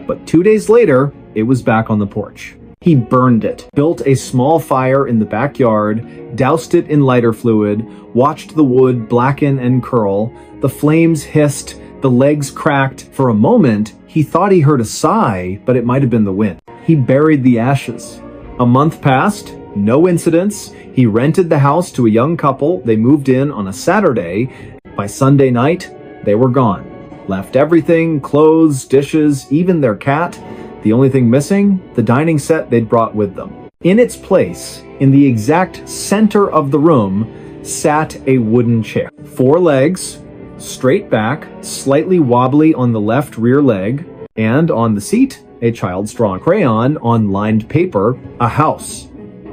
but 2 days later, it was back on the porch. He burned it, built a small fire in the backyard, doused it in lighter fluid, watched the wood blacken and curl. The flames hissed, the legs cracked. For a moment, he thought he heard a sigh, but it might have been the wind. He buried the ashes. A month passed, no incidents. He rented the house to a young couple. They moved in on a Saturday. By Sunday night, they were gone. Left everything, clothes, dishes, even their cat. The only thing missing, the dining set they'd brought with them. In its place, in the exact center of the room, sat a wooden chair. 4 legs, straight back, slightly wobbly on the left rear leg, and on the seat, a child's drawn crayon on lined paper, a house,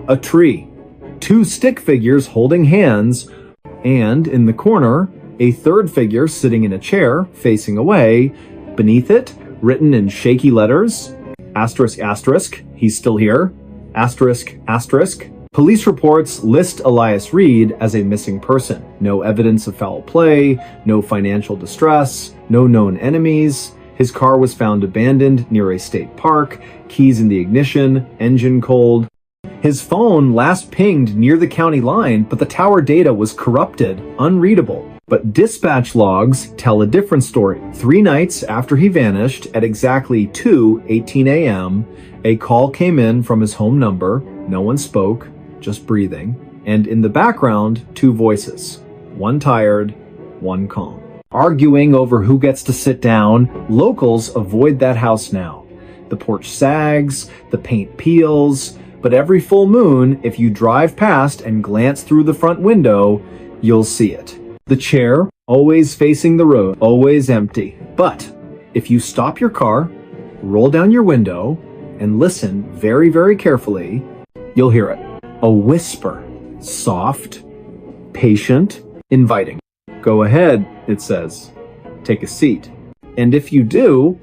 a tree, 2 stick figures holding hands, and in the corner, a third figure sitting in a chair facing away. Beneath it, written in shaky letters, asterisk asterisk, he's still here, asterisk asterisk. Police reports list Elias Reed as a missing person. No evidence of foul play, no financial distress, no known enemies. His car was found abandoned near a state park, keys in the ignition, engine cold. His phone last pinged near the county line, but the tower data was corrupted, unreadable. But dispatch logs tell a different story. 3 nights after he vanished, at exactly 2:18 a.m., a call came in from his home number. No one spoke, just breathing. And in the background, 2 voices. One tired, one calm. Arguing over who gets to sit down, locals avoid that house now. The porch sags, the paint peels, but every full moon, if you drive past and glance through the front window, you'll see it. The chair, always facing the road, always empty. But if you stop your car, roll down your window, and listen very, very carefully, you'll hear it. A whisper. Soft, patient, inviting. Go ahead, it says. Take a seat. And if you do,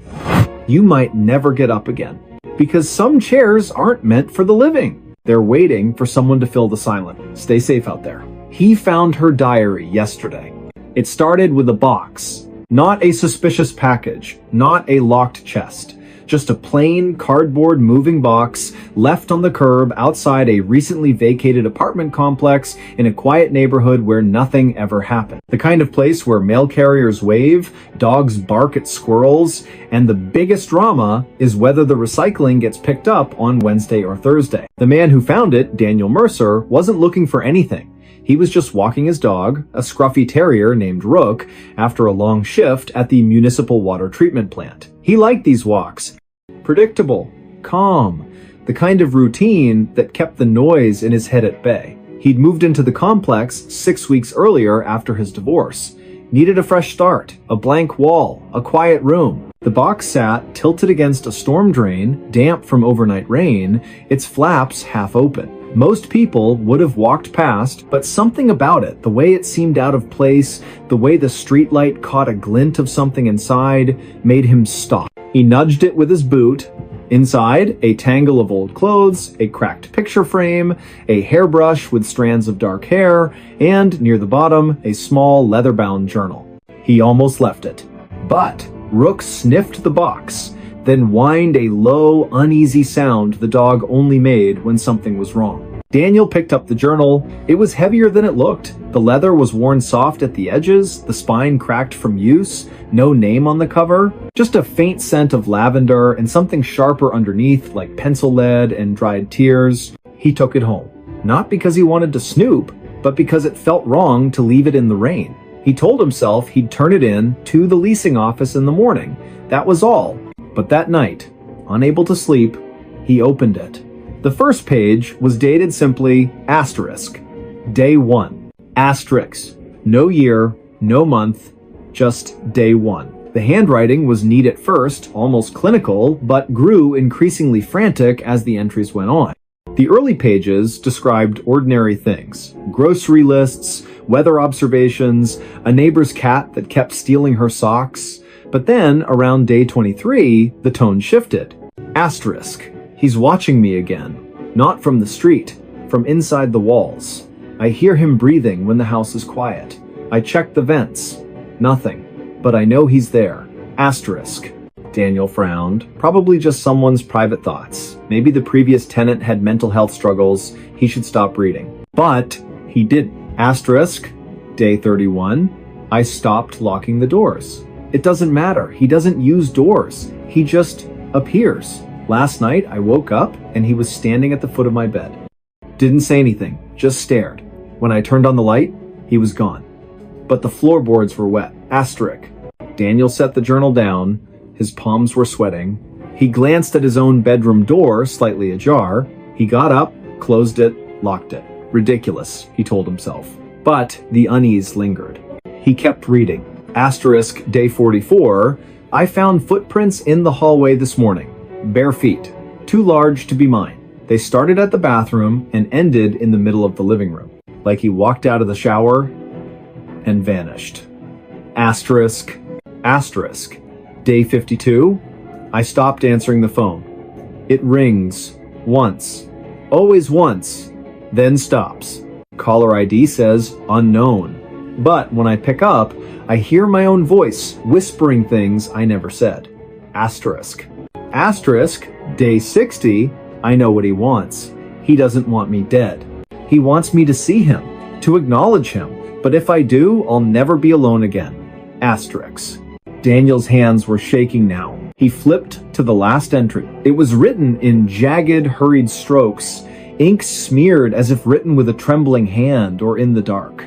you might never get up again. Because some chairs aren't meant for the living. They're waiting for someone to fill the silence. Stay safe out there. He found her diary yesterday. It started with a box. Not a suspicious package. Not a locked chest. Just a plain cardboard moving box left on the curb outside a recently vacated apartment complex in a quiet neighborhood where nothing ever happened. The kind of place where mail carriers wave, dogs bark at squirrels, and the biggest drama is whether the recycling gets picked up on Wednesday or Thursday. The man who found it, Daniel Mercer, wasn't looking for anything. He was just walking his dog, a scruffy terrier named Rook, after a long shift at the municipal water treatment plant. He liked these walks. Predictable, calm, the kind of routine that kept the noise in his head at bay. He'd moved into the complex 6 weeks earlier after his divorce. Needed a fresh start, a blank wall, a quiet room. The box sat tilted against a storm drain, damp from overnight rain, its flaps half open. Most people would have walked past, but something about it, the way it seemed out of place, the way the streetlight caught a glint of something inside, made him stop. He nudged it with his boot. Inside, a tangle of old clothes, a cracked picture frame, a hairbrush with strands of dark hair, and near the bottom, a small leather-bound journal. He almost left it. But Rook sniffed the box, then whined a low, uneasy sound the dog only made when something was wrong. Daniel picked up the journal. It was heavier than it looked. The leather was worn soft at the edges, the spine cracked from use, no name on the cover, just a faint scent of lavender and something sharper underneath like pencil lead and dried tears. He took it home. Not because he wanted to snoop, but because it felt wrong to leave it in the rain. He told himself he'd turn it in to the leasing office in the morning. That was all. But that night, unable to sleep, he opened it. The first page was dated simply asterisk, day 1, asterisk, no year, no month, just day 1. The handwriting was neat at first, almost clinical, but grew increasingly frantic as the entries went on. The early pages described ordinary things, grocery lists, weather observations, a neighbor's cat that kept stealing her socks. But then, around day 23, the tone shifted. Asterisk. He's watching me again. Not from the street, from inside the walls. I hear him breathing when the house is quiet. I check the vents. Nothing. But I know he's there. Asterisk. Daniel frowned. Probably just someone's private thoughts. Maybe the previous tenant had mental health struggles. He should stop reading. But he didn't. Asterisk. Day 31. I stopped locking the doors. It doesn't matter. He doesn't use doors. He just appears. Last night, I woke up and he was standing at the foot of my bed. Didn't say anything, just stared. When I turned on the light, he was gone. But the floorboards were wet. Asterisk. Daniel set the journal down. His palms were sweating. He glanced at his own bedroom door, slightly ajar. He got up, closed it, locked it. Ridiculous, he told himself. But the unease lingered. He kept reading. Asterisk, day 44. I found footprints in the hallway this morning. Bare feet. Too large to be mine. They started at the bathroom and ended in the middle of the living room. Like he walked out of the shower and vanished. Asterisk. Asterisk. Day 52. I stopped answering the phone. It rings. Once. Always once. Then stops. Caller ID says unknown. But when I pick up, I hear my own voice whispering things I never said. Asterisk. Asterisk. Day 60. I know what he wants. He doesn't want me dead. He wants me to see him, to acknowledge him, But if I do, I'll never be alone again. Asterisk. Daniel's hands were shaking now. He flipped to the last entry. It was written in jagged, hurried strokes, ink smeared as if written with a trembling hand or in the dark.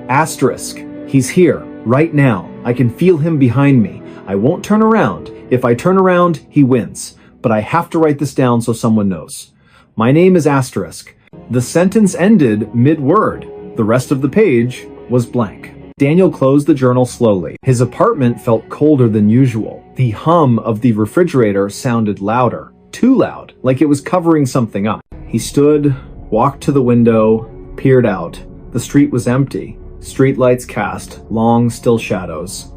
Asterisk. He's here, right now. I can feel him behind me. I won't turn around. If I turn around, he wins. But I have to write this down so someone knows. My name is Asterisk. The sentence ended mid-word. The rest of the page was blank. Daniel closed the journal slowly. His apartment felt colder than usual. The hum of the refrigerator sounded louder. Too loud, like it was covering something up. He stood, walked to the window, peered out. The street was empty. Streetlights cast long, still shadows.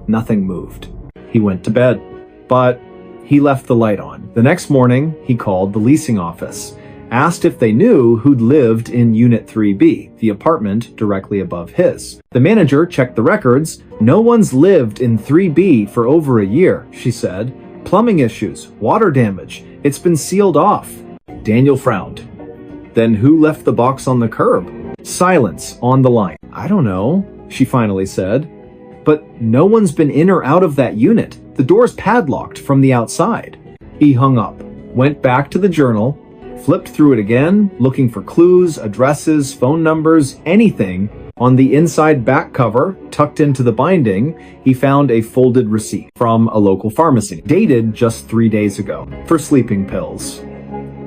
Nothing moved. He went to bed. But he left the light on. The next morning, he called the leasing office, asked if they knew who'd lived in Unit 3B, the apartment directly above his. The manager checked the records. No one's lived in 3B for over a year, she said. Plumbing issues, water damage. It's been sealed off. Daniel frowned. Then who left the box on the curb? Silence on the line. I don't know, she finally said. But no one's been in or out of that unit. The door's padlocked from the outside. He hung up, went back to the journal, flipped through it again, looking for clues, addresses, phone numbers, anything. On the inside back cover, tucked into the binding, he found a folded receipt from a local pharmacy, dated just 3 days ago, for sleeping pills,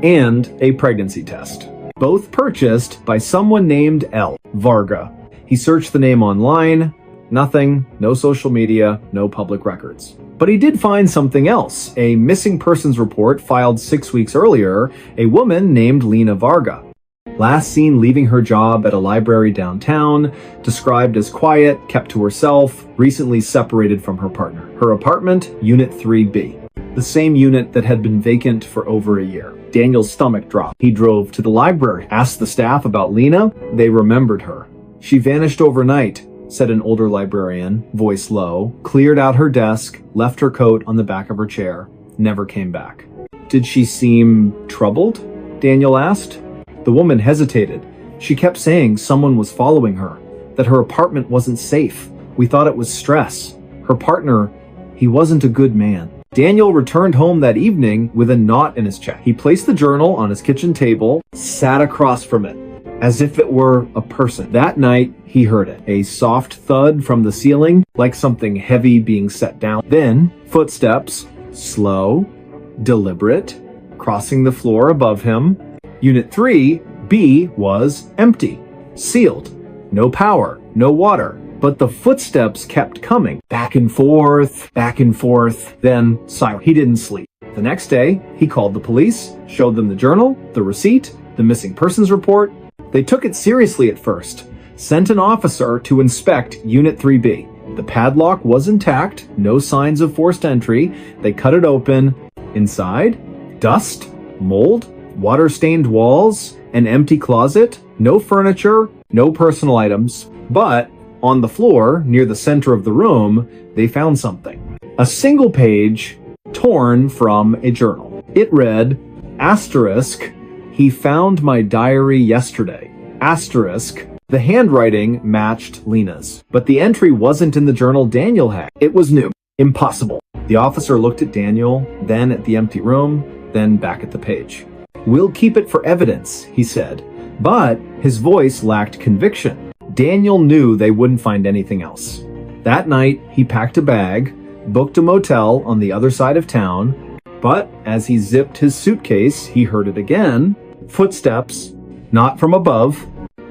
and a pregnancy test. Both purchased by someone named L. Varga. He searched the name online. Nothing, no social media, no public records. But he did find something else, a missing persons report filed 6 weeks earlier, a woman named Lena Varga. Last seen leaving her job at a library downtown, described as quiet, kept to herself, recently separated from her partner. Her apartment, Unit 3B, the same unit that had been vacant for over a year. Daniel's stomach dropped. He drove to the library, asked the staff about Lena. They remembered her. She vanished overnight, said an older librarian, voice low, cleared out her desk, left her coat on the back of her chair, never came back. Did she seem troubled? Daniel asked. The woman hesitated. She kept saying someone was following her, that her apartment wasn't safe. We thought it was stress. Her partner, he wasn't a good man. Daniel returned home that evening with a knot in his chest. He placed the journal on his kitchen table, sat across from it, as if it were a person. That night, he heard it. A soft thud from the ceiling, like something heavy being set down. Then, footsteps, slow, deliberate, crossing the floor above him. Unit 3B was empty, sealed. No power, no water. But the footsteps kept coming. Back and forth, then silent. He didn't sleep. The next day, he called the police, showed them the journal, the receipt, the missing persons report. They took it seriously at first, sent an officer to inspect Unit 3B. The padlock was intact, no signs of forced entry. They cut it open. Inside, dust, mold, water-stained walls, an empty closet, no furniture, no personal items. But on the floor, near the center of the room, they found something. A single page torn from a journal. It read, asterisk, he found my diary yesterday. Asterisk. The handwriting matched Lena's, but the entry wasn't in the journal Daniel had. It was new. Impossible. The officer looked at Daniel, then at the empty room, then back at the page. We'll keep it for evidence, he said, but his voice lacked conviction. Daniel knew they wouldn't find anything else. That night, he packed a bag, booked a motel on the other side of town, but as he zipped his suitcase, he heard it again. Footsteps, not from above,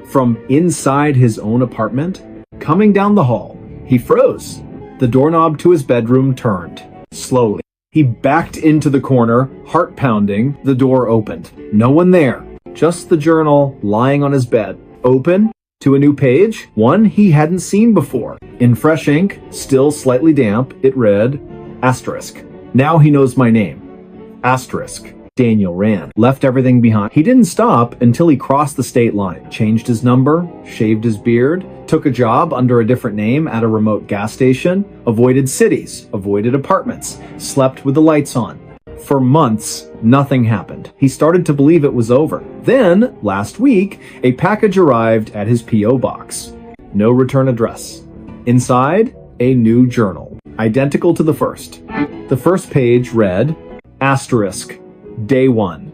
from inside his own apartment, coming down the hall. He froze. The doorknob to his bedroom turned. Slowly. He backed into the corner, heart pounding. The door opened. No one there. Just the journal lying on his bed. Open to a new page, one he hadn't seen before. In fresh ink, still slightly damp, it read, asterisk. Now he knows my name. Asterisk. Daniel ran, left everything behind. He didn't stop until he crossed the state line, changed his number, shaved his beard, took a job under a different name at a remote gas station, avoided cities, avoided apartments, slept with the lights on. For months, nothing happened. He started to believe it was over. Then, last week, a package arrived at his P.O. box. no return address. Inside, a new journal, identical to the first. The first page read, asterisk, day 1,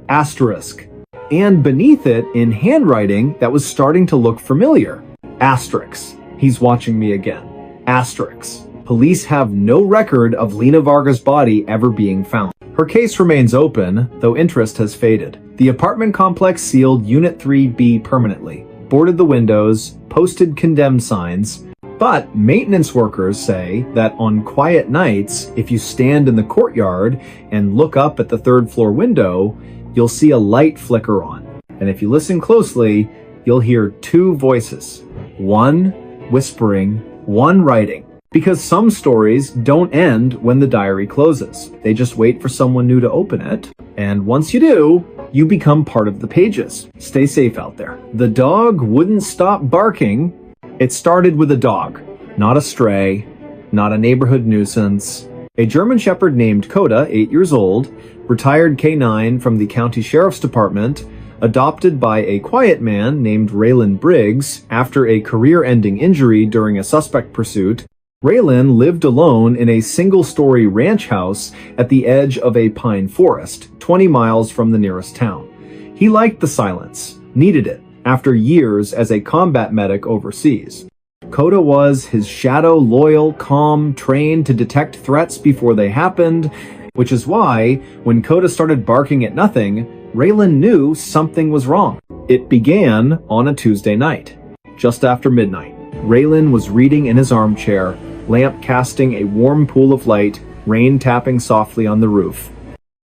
asterisk, and beneath it, in handwriting that was starting to look familiar, asterisk, he's watching me again, asterisk. Police have no record of Lena Varga's body ever being found. Her case remains open, though interest has faded. The apartment complex sealed Unit 3B permanently, boarded the windows, posted condemned signs, but maintenance workers say that on quiet nights, if you stand in the courtyard and look up at the third floor window, you'll see a light flicker on. And if you listen closely, you'll hear 2 voices, one whispering, one writing. Because some stories don't end when the diary closes. They just wait for someone new to open it. And once you do, you become part of the pages. Stay safe out there. The dog wouldn't stop barking. It started with a dog, not a stray, not a neighborhood nuisance. A German Shepherd named Coda, 8 years old, retired K9 from the county sheriff's department, adopted by a quiet man named Raylan Briggs after a career-ending injury during a suspect pursuit. Raylan lived alone in a single-story ranch house at the edge of a pine forest, 20 miles from the nearest town. He liked the silence, needed it, after years as a combat medic overseas. Coda was his shadow, loyal, calm, trained to detect threats before they happened, which is why, when Coda started barking at nothing, Raylan knew something was wrong. It began on a Tuesday night, just after midnight. Raylan was reading in his armchair, lamp casting a warm pool of light, rain tapping softly on the roof.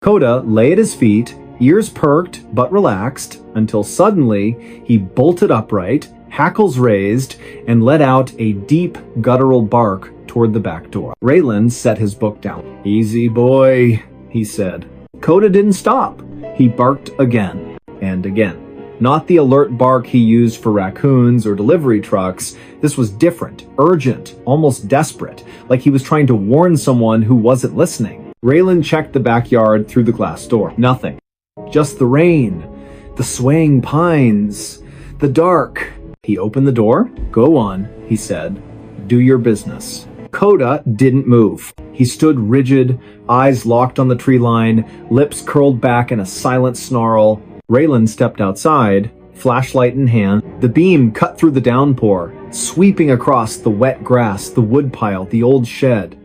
Coda lay at his feet, ears perked but relaxed, until suddenly he bolted upright, hackles raised, and let out a deep, guttural bark toward the back door. Raylan set his book down. "Easy, boy," he said. Coda didn't stop. He barked again and again. Not the alert bark he used for raccoons or delivery trucks. This was different, urgent, almost desperate, like he was trying to warn someone who wasn't listening. Raylan checked the backyard through the glass door. Nothing. Just the rain, the swaying pines, the dark. He opened the door. "Go on," he said. "Do your business." Coda didn't move. He stood rigid, eyes locked on the tree line, lips curled back in a silent snarl. Raylan stepped outside, flashlight in hand. The beam cut through the downpour, sweeping across the wet grass, the woodpile, the old shed.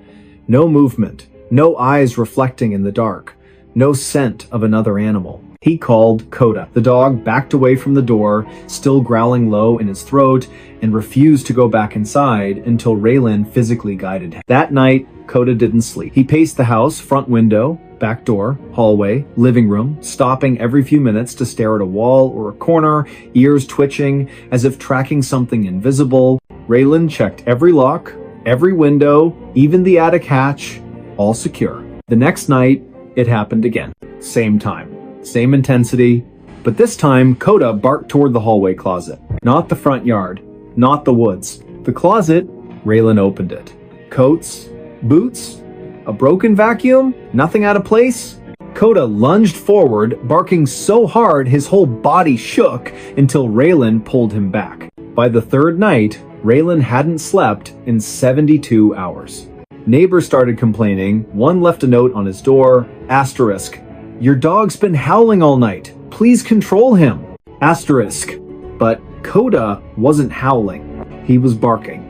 No movement, no eyes reflecting in the dark, no scent of another animal. He called Coda. The dog backed away from the door, still growling low in his throat, and refused to go back inside until Raylan physically guided him. That night, Coda didn't sleep. He paced the house, front window, back door, hallway, living room, stopping every few minutes to stare at a wall or a corner, ears twitching as if tracking something invisible. Raylan checked every lock, every window, even the attic hatch, all secure. The next night, it happened again. Same time, same intensity, but this time Coda barked toward the hallway closet. Not the front yard, not the woods. The closet, Raylan opened it. Coats, boots, a broken vacuum, nothing out of place. Coda lunged forward, barking so hard his whole body shook until Raylan pulled him back. By the third night, Raylan hadn't slept in 72 hours. Neighbors started complaining. One left a note on his door, asterisk, "Your dog's been howling all night. Please control him." Asterisk. But Coda wasn't howling. He was barking.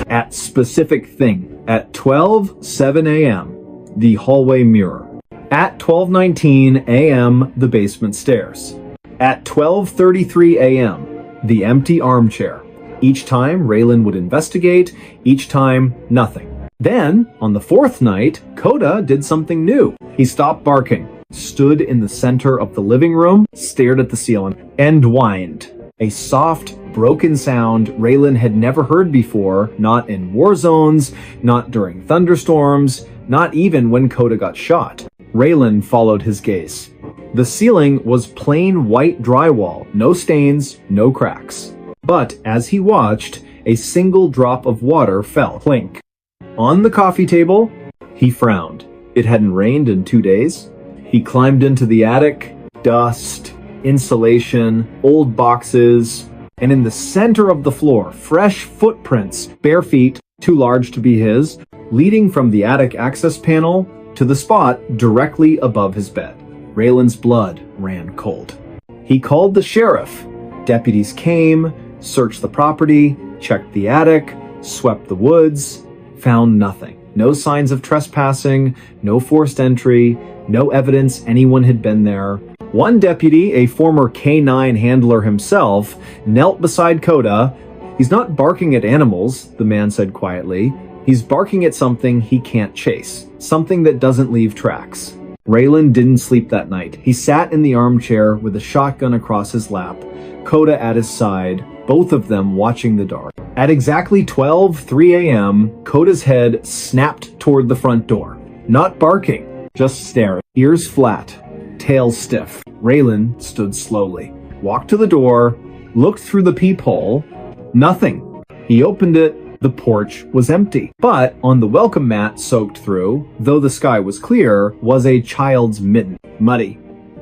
At specific thing. At 12:07 a.m., the hallway mirror. At 12:19 a.m., the basement stairs. At 12:33 a.m., the empty armchair. Each time, Raylan would investigate. Each time, nothing. Then, on the fourth night, Coda did something new. He stopped barking, stood in the center of the living room, stared at the ceiling, and whined. A soft, broken sound Raylan had never heard before, not in war zones, not during thunderstorms, not even when Coda got shot. Raylan followed his gaze. The ceiling was plain white drywall, no stains, no cracks. But as he watched, a single drop of water fell. Clink. On the coffee table, he frowned. It hadn't rained in 2 days. He climbed into the attic. Dust, insulation, old boxes. And in the center of the floor, fresh footprints, bare feet, too large to be his, leading from the attic access panel to the spot directly above his bed. Raylan's blood ran cold. He called the sheriff. Deputies came, searched the property, checked the attic, swept the woods, found nothing. No signs of trespassing, no forced entry, no evidence anyone had been there. One deputy, a former K-9 handler himself, knelt beside Coda. "He's not barking at animals," the man said quietly. "He's barking at something he can't chase, something that doesn't leave tracks." Raylan didn't sleep that night. He sat in the armchair with a shotgun across his lap, Coda at his side, both of them watching the dark. At exactly 12:03 a.m., Coda's head snapped toward the front door. Not barking, just staring, ears flat, tail stiff. Raylan stood slowly, walked to the door, looked through the peephole. Nothing. He opened it. The porch was empty. But on the welcome mat soaked through, though the sky was clear, was a child's mitten. Muddy.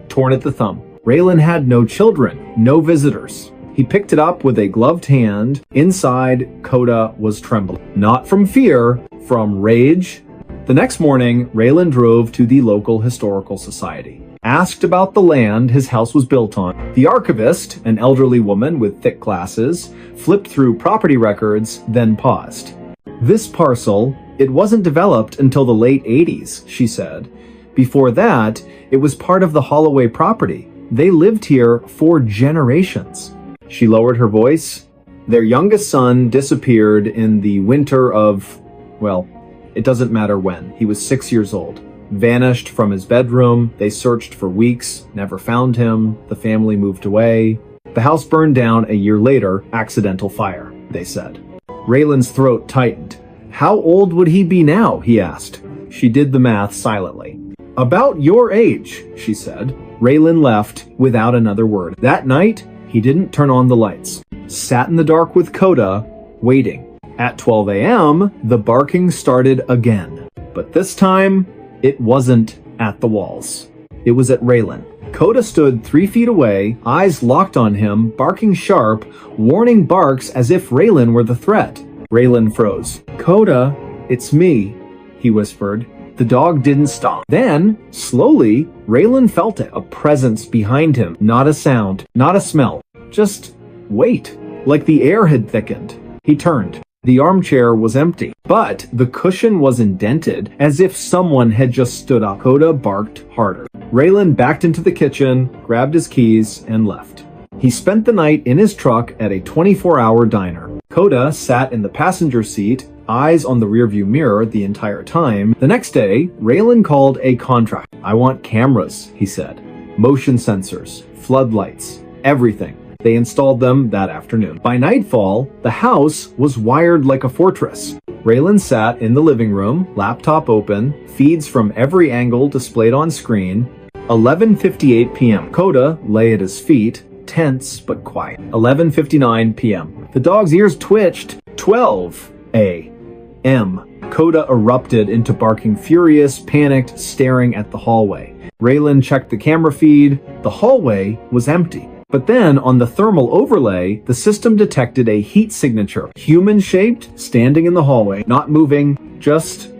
Torn at the thumb. Raylan had no children, no visitors. He picked it up with a gloved hand. Inside, Coda was trembling. Not from fear, from rage. The next morning, Raylan drove to the local historical society. Asked about the land his house was built on. The archivist, an elderly woman with thick glasses, flipped through property records, then paused. "This parcel, it wasn't developed until the late 80s, she said. Before that, it was part of the Holloway property. They lived here for generations." She lowered her voice. "Their youngest son disappeared in the winter of, well, it doesn't matter when. He was 6 years old. Vanished from his bedroom. They searched for weeks, never found him. The family moved away. The house burned down a year later, accidental fire, they said." Raylan's throat tightened. "How old would he be now?" he asked. She did the math silently. "About your age," she said. Raylan left without another word. That night, he didn't turn on the lights. Sat in the dark with Coda, waiting. At 12 a.m., the barking started again. But this time, it wasn't at the walls. It was at Raylan. Coda stood 3 feet away, eyes locked on him, barking sharp, warning barks as if Raylan were the threat. Raylan froze. "Coda, it's me," he whispered. The dog didn't stop. Then, slowly, Raylan felt it, a presence behind him. Not a sound, not a smell. Just wait. Like the air had thickened. He turned. The armchair was empty, but the cushion was indented, as if someone had just stood up. Coda barked harder. Raylan backed into the kitchen, grabbed his keys, and left. He spent the night in his truck at a 24-hour diner. Coda sat in the passenger seat, eyes on the rearview mirror the entire time. The next day, Raylan called a contractor. "I want cameras," he said. "Motion sensors, floodlights, everything." They installed them that afternoon. By nightfall, the house was wired like a fortress. Raylan sat in the living room, laptop open, feeds from every angle displayed on screen. 11:58 p.m. Coda lay at his feet, tense but quiet. 11:59 p.m. The dog's ears twitched. 12 a.m. Coda erupted into barking, furious, panicked, staring at the hallway. Raylan checked the camera feed. The hallway was empty. But then, on the thermal overlay, the system detected a heat signature. Human-shaped, standing in the hallway, not moving, just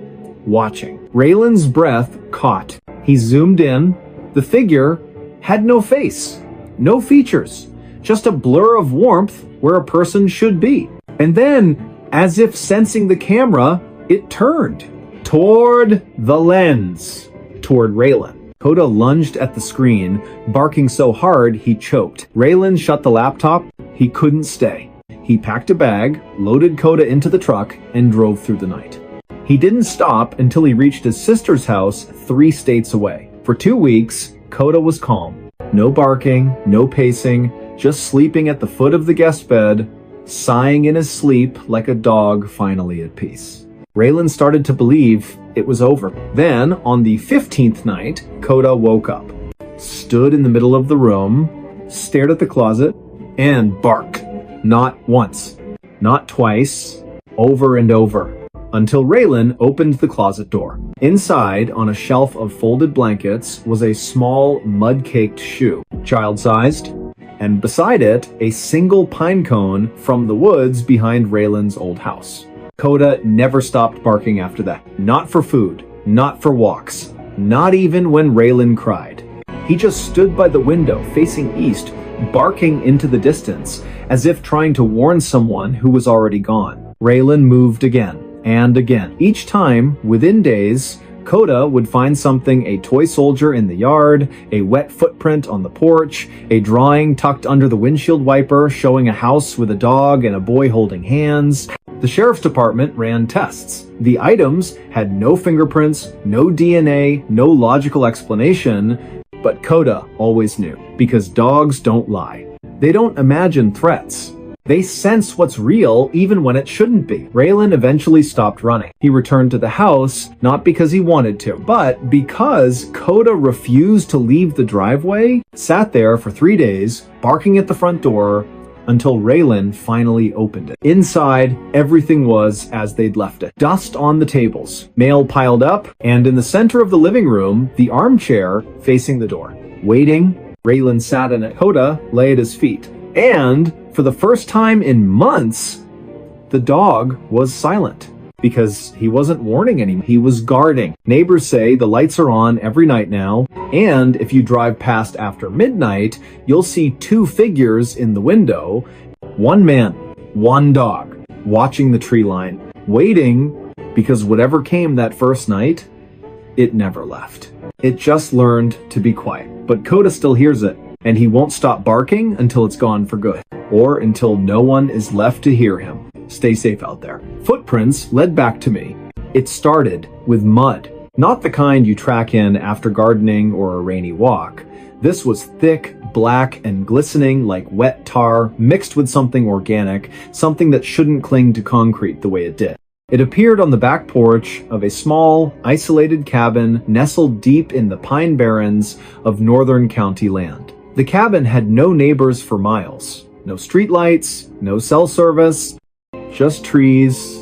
watching. Raylan's breath caught. He zoomed in. The figure had no face, no features, just a blur of warmth where a person should be. And then, as if sensing the camera, it turned toward the lens, toward Raylan. Coda lunged at the screen, barking so hard he choked. Raylan shut the laptop. He couldn't stay. He packed a bag, loaded Coda into the truck, and drove through the night. He didn't stop until he reached his sister's house 3 states away. For 2 weeks, Coda was calm. No barking, no pacing, just sleeping at the foot of the guest bed, sighing in his sleep like a dog finally at peace. Raylan started to believe it was over. Then, on the 15th night, Coda woke up, stood in the middle of the room, stared at the closet, and barked. Not once, not twice, over and over, until Raylan opened the closet door. Inside, on a shelf of folded blankets, was a small, mud-caked shoe. Child-sized, and beside it, a single pine cone from the woods behind Raylan's old house. Coda never stopped barking after that. Not for food, not for walks, not even when Raylan cried. He just stood by the window facing east, barking into the distance, as if trying to warn someone who was already gone. Raylan moved again and again. Each time, within days, Coda would find something: a toy soldier in the yard, a wet footprint on the porch, a drawing tucked under the windshield wiper showing a house with a dog and a boy holding hands. The sheriff's department ran tests. The items had no fingerprints, no DNA, no logical explanation, but Coda always knew, because dogs don't lie. They don't imagine threats. They sense what's real even when it shouldn't be. Raylan eventually stopped running. He returned to the house, not because he wanted to, but because Coda refused to leave the driveway, sat there for 3 days, barking at the front door, until Raylan finally opened it. Inside, everything was as they'd left it. Dust on the tables, mail piled up, and in the center of the living room, the armchair facing the door. Waiting, Raylan sat in it. Coda lay at his feet. And for the first time in months, the dog was silent, because he wasn't warning anyone. He was guarding. Neighbors say the lights are on every night now, and if you drive past after midnight, you'll see 2 figures in the window, 1 man, 1 dog, watching the tree line, waiting, because whatever came that first night, it never left. It just learned to be quiet. But Coda still hears it, and he won't stop barking until it's gone for good, or until no one is left to hear him. Stay safe out there. Footprints led back to me. It started with mud. Not the kind you track in after gardening or a rainy walk. This was thick, black, and glistening like wet tar mixed with something organic, something that shouldn't cling to concrete the way it did. It appeared on the back porch of a small, isolated cabin nestled deep in the Pine Barrens of northern county land. The cabin had no neighbors for miles. No streetlights, no cell service, just trees,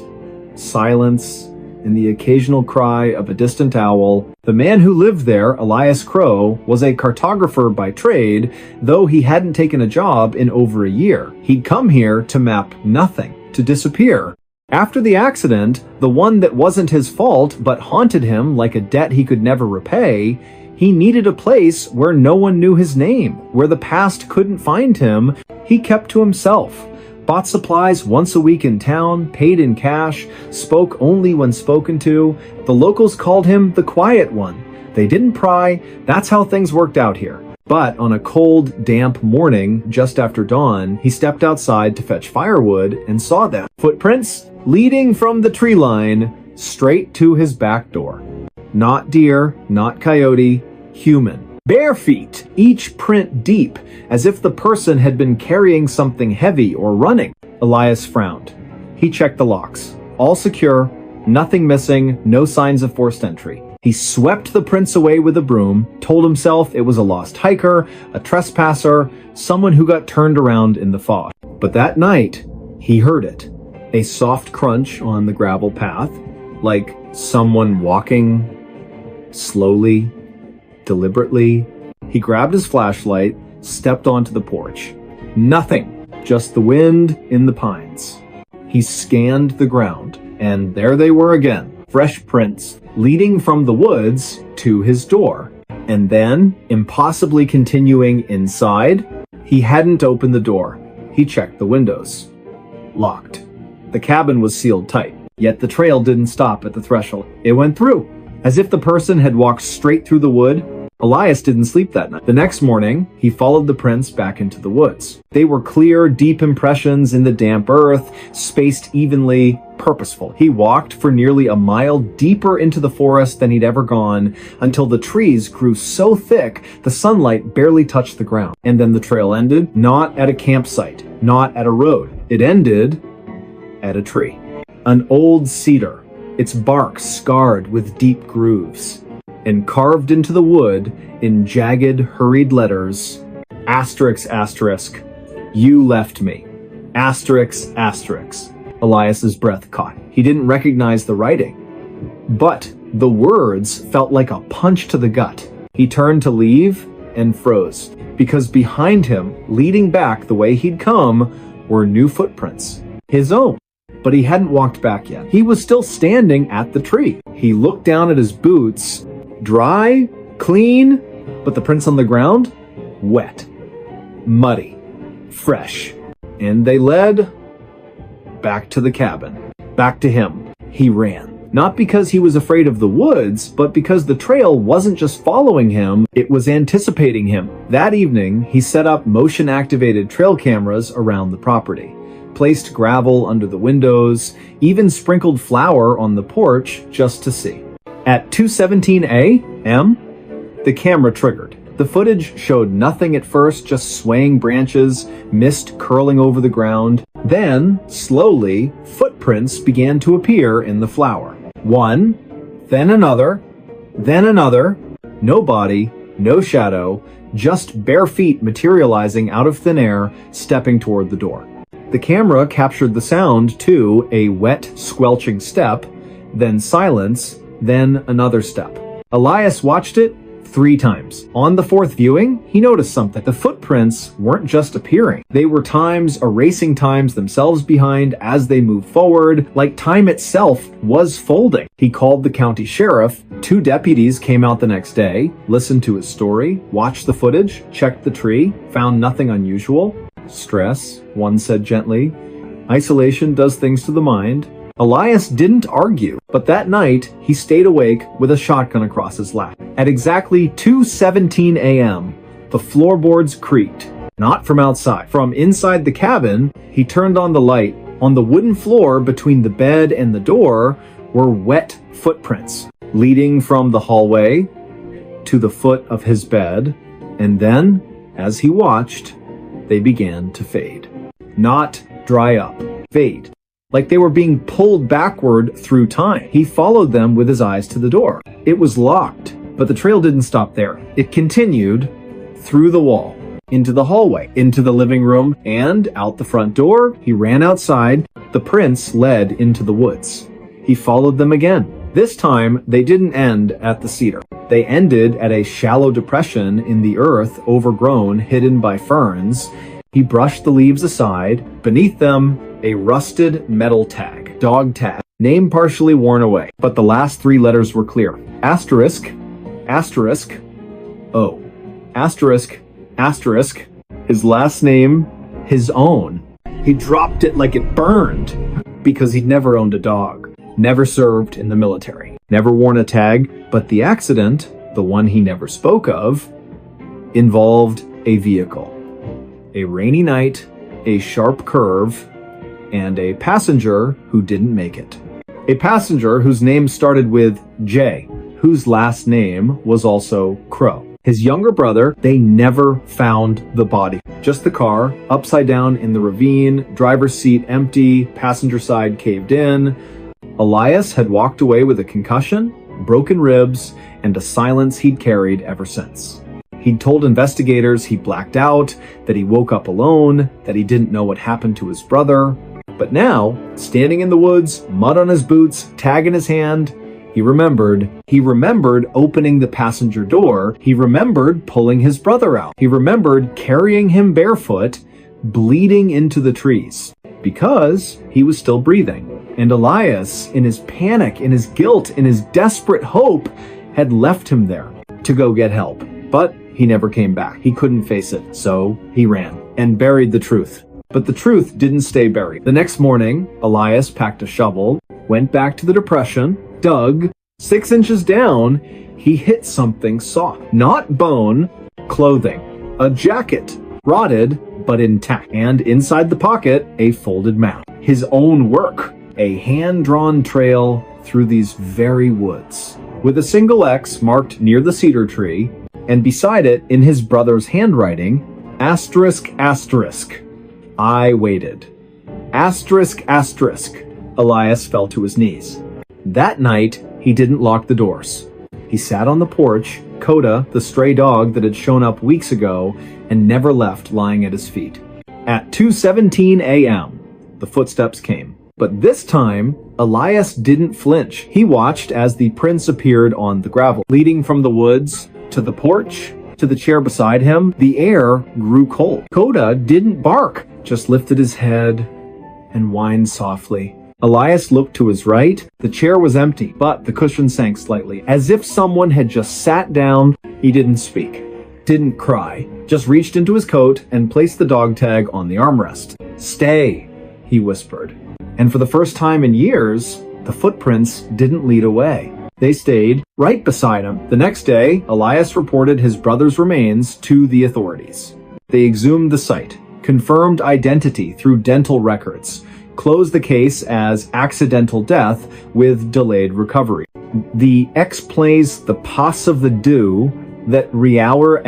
silence, and the occasional cry of a distant owl. The man who lived there, Elias Crow, was a cartographer by trade, though he hadn't taken a job in over a year. He'd come here to map nothing, to disappear. After the accident, the one that wasn't his fault but haunted him like a debt he could never repay, he needed a place where no one knew his name, where the past couldn't find him. He kept to himself, bought supplies once a week in town, paid in cash, spoke only when spoken to. The locals called him the quiet one. They didn't pry. That's how things worked out here. But on a cold, damp morning, just after dawn, he stepped outside to fetch firewood and saw them. Footprints leading from the tree line straight to his back door. Not deer, not coyote, human. Bare feet, each print deep, as if the person had been carrying something heavy or running. Elias frowned. He checked the locks. All secure, nothing missing, no signs of forced entry. He swept the prints away with a broom, told himself it was a lost hiker, a trespasser, someone who got turned around in the fog. But that night, he heard it. A soft crunch on the gravel path, like someone walking slowly, deliberately. He grabbed his flashlight, stepped onto the porch. Nothing, just the wind in the pines. He scanned the ground, and there they were again, fresh prints, leading from the woods to his door. And then, impossibly continuing inside, he hadn't opened the door. He checked the windows. Locked. The cabin was sealed tight, yet the trail didn't stop at the threshold. It went through, as if the person had walked straight through the wood. Elias didn't sleep that night. The next morning, he followed the prints back into the woods. They were clear, deep impressions in the damp earth, spaced evenly, purposeful. He walked for nearly a mile deeper into the forest than he'd ever gone, until the trees grew so thick the sunlight barely touched the ground. And then the trail ended, not at a campsite, not at a road. It ended at a tree. An old cedar, its bark scarred with deep grooves. And carved into the wood, in jagged, hurried letters, asterisk, asterisk, you left me. Asterisk, asterisk. Elias's breath caught. He didn't recognize the writing, but the words felt like a punch to the gut. He turned to leave, and froze, because behind him, leading back the way he'd come, were new footprints. His own. But he hadn't walked back yet. He was still standing at the tree. He looked down at his boots. Dry, clean, but the prints on the ground? Wet, muddy, fresh. And they led back to the cabin. Back to him. He ran. Not because he was afraid of the woods, but because the trail wasn't just following him, it was anticipating him. That evening, he set up motion-activated trail cameras around the property, placed gravel under the windows, even sprinkled flour on the porch just to see. At 2:17 a.m., the camera triggered. The footage showed nothing at first, just swaying branches, mist curling over the ground. Then, slowly, footprints began to appear in the flour. One, then another, no body, no shadow, just bare feet materializing out of thin air, stepping toward the door. The camera captured the sound too, a wet, squelching step, then silence, then another step. Elias watched it 3 times. On the 4th viewing, he noticed something. The footprints weren't just appearing. They were erasing times themselves behind as they moved forward, like time itself was folding. He called the county sheriff. 2 deputies came out the next day, listened to his story, watched the footage, checked the tree, found nothing unusual. Stress, one said gently. Isolation does things to the mind. Elias didn't argue, but that night, he stayed awake with a shotgun across his lap. At exactly 2:17 a.m., the floorboards creaked. Not from outside. From inside the cabin, he turned on the light. On the wooden floor between the bed and the door were wet footprints, leading from the hallway to the foot of his bed, and then, as he watched, they began to fade. Not dry up. Fade. Like they were being pulled backward through time. He followed them with his eyes to the door. It was locked, but the trail didn't stop there. It continued through the wall, into the hallway, into the living room, and out the front door. He ran outside. The prints led into the woods. He followed them again. This time, they didn't end at the cedar. They ended at a shallow depression in the earth, overgrown, hidden by ferns. He brushed the leaves aside. Beneath them, a rusted metal tag. Dog tag. Name partially worn away, but the last 3 letters were clear. Asterisk, asterisk, O. Asterisk, asterisk. His last name, his own. He dropped it like it burned, because he'd never owned a dog. Never served in the military. Never worn a tag, but the accident, the one he never spoke of, involved a vehicle. A rainy night, a sharp curve, and a passenger who didn't make it. A passenger whose name started with J, whose last name was also Crow. His younger brother, they never found the body. Just the car, upside down in the ravine, driver's seat empty, passenger side caved in. Elias had walked away with a concussion, broken ribs, and a silence he'd carried ever since. He'd told investigators he blacked out, that he woke up alone, that he didn't know what happened to his brother. But now, standing in the woods, mud on his boots, tag in his hand, he remembered. He remembered opening the passenger door. He remembered pulling his brother out. He remembered carrying him barefoot, bleeding into the trees, because he was still breathing. And Elias, in his panic, in his guilt, in his desperate hope, had left him there to go get help. But he never came back. He couldn't face it, so he ran and buried the truth. But the truth didn't stay buried. The next morning, Elias packed a shovel, went back to the depression, dug. 6 inches down, he hit something soft. Not bone, clothing. A jacket, rotted but intact. And inside the pocket, a folded map. His own work. A hand-drawn trail through these very woods, with a single X marked near the cedar tree, and beside it, in his brother's handwriting, asterisk, asterisk. I waited. Asterisk, asterisk. Elias fell to his knees. That night, he didn't lock the doors. He sat on the porch, Coda, the stray dog that had shown up weeks ago, and never left lying at his feet. At 2:17 a.m., the footsteps came. But this time, Elias didn't flinch. He watched as the prints appeared on the gravel, leading from the woods to the porch to the chair beside him, the air grew cold. Coda didn't bark, just lifted his head and whined softly. Elias looked to his right. The chair was empty, but the cushion sank slightly, as if someone had just sat down. He didn't speak, didn't cry, just reached into his coat and placed the dog tag on the armrest. "Stay," he whispered. And for the first time in years, the footprints didn't lead away. They stayed right beside him. The next day, Elias reported his brother's remains to the authorities. They exhumed the site, confirmed identity through dental records, closed the case as accidental death with delayed recovery. The X plays the pass of the do that Riauer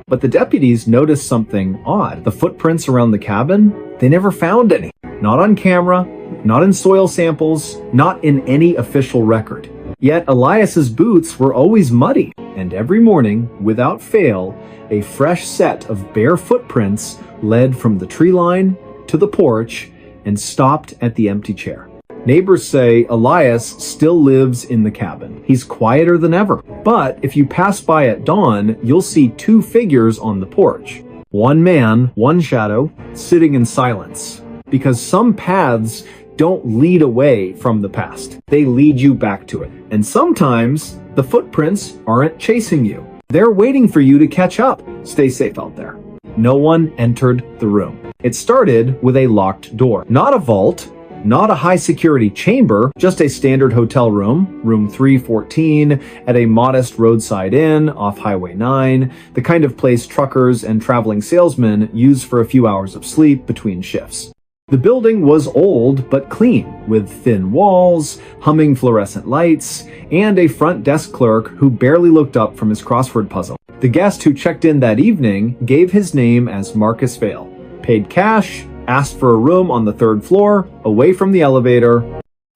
but the deputies noticed something odd. The footprints around the cabin, they never found any. Not on camera, not in soil samples, not in any official record. Yet Elias's boots were always muddy, and every morning, without fail, a fresh set of bare footprints led from the tree line to the porch and stopped at the empty chair. Neighbors say Elias still lives in the cabin. He's quieter than ever. But if you pass by at dawn, you'll see two figures on the porch. One man, one shadow, sitting in silence. Because some paths don't lead away from the past. They lead you back to it. And sometimes the footprints aren't chasing you. They're waiting for you to catch up. Stay safe out there. No one entered the room. It started with a locked door. Not a vault, not a high-security chamber, just a standard hotel room, room 314, at a modest roadside inn off Highway 9, the kind of place truckers and traveling salesmen use for a few hours of sleep between shifts. The building was old but clean, with thin walls, humming fluorescent lights, and a front desk clerk who barely looked up from his crossword puzzle. The guest who checked in that evening gave his name as Marcus Vale, paid cash, asked for a room on the third floor, away from the elevator.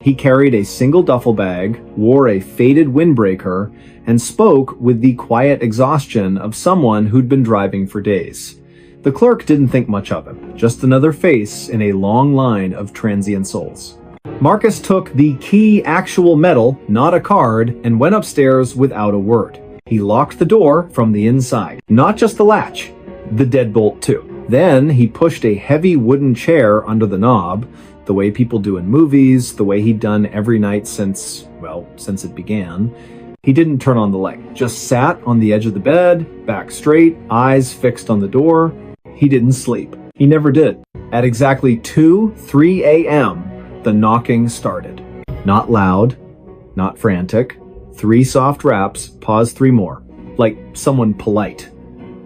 He carried a single duffel bag, wore a faded windbreaker, and spoke with the quiet exhaustion of someone who'd been driving for days. The clerk didn't think much of him, just another face in a long line of transient souls. Marcus took the key actual metal, not a card, and went upstairs without a word. He locked the door from the inside, not just the latch, the deadbolt too. Then he pushed a heavy wooden chair under the knob, the way people do in movies, the way he'd done every night since it began. He didn't turn on the light, just sat on the edge of the bed, back straight, eyes fixed on the door. He didn't sleep. He never did. At exactly 3 a.m., the knocking started. Not loud, not frantic. 3 soft raps, pause 3 more. Like someone polite,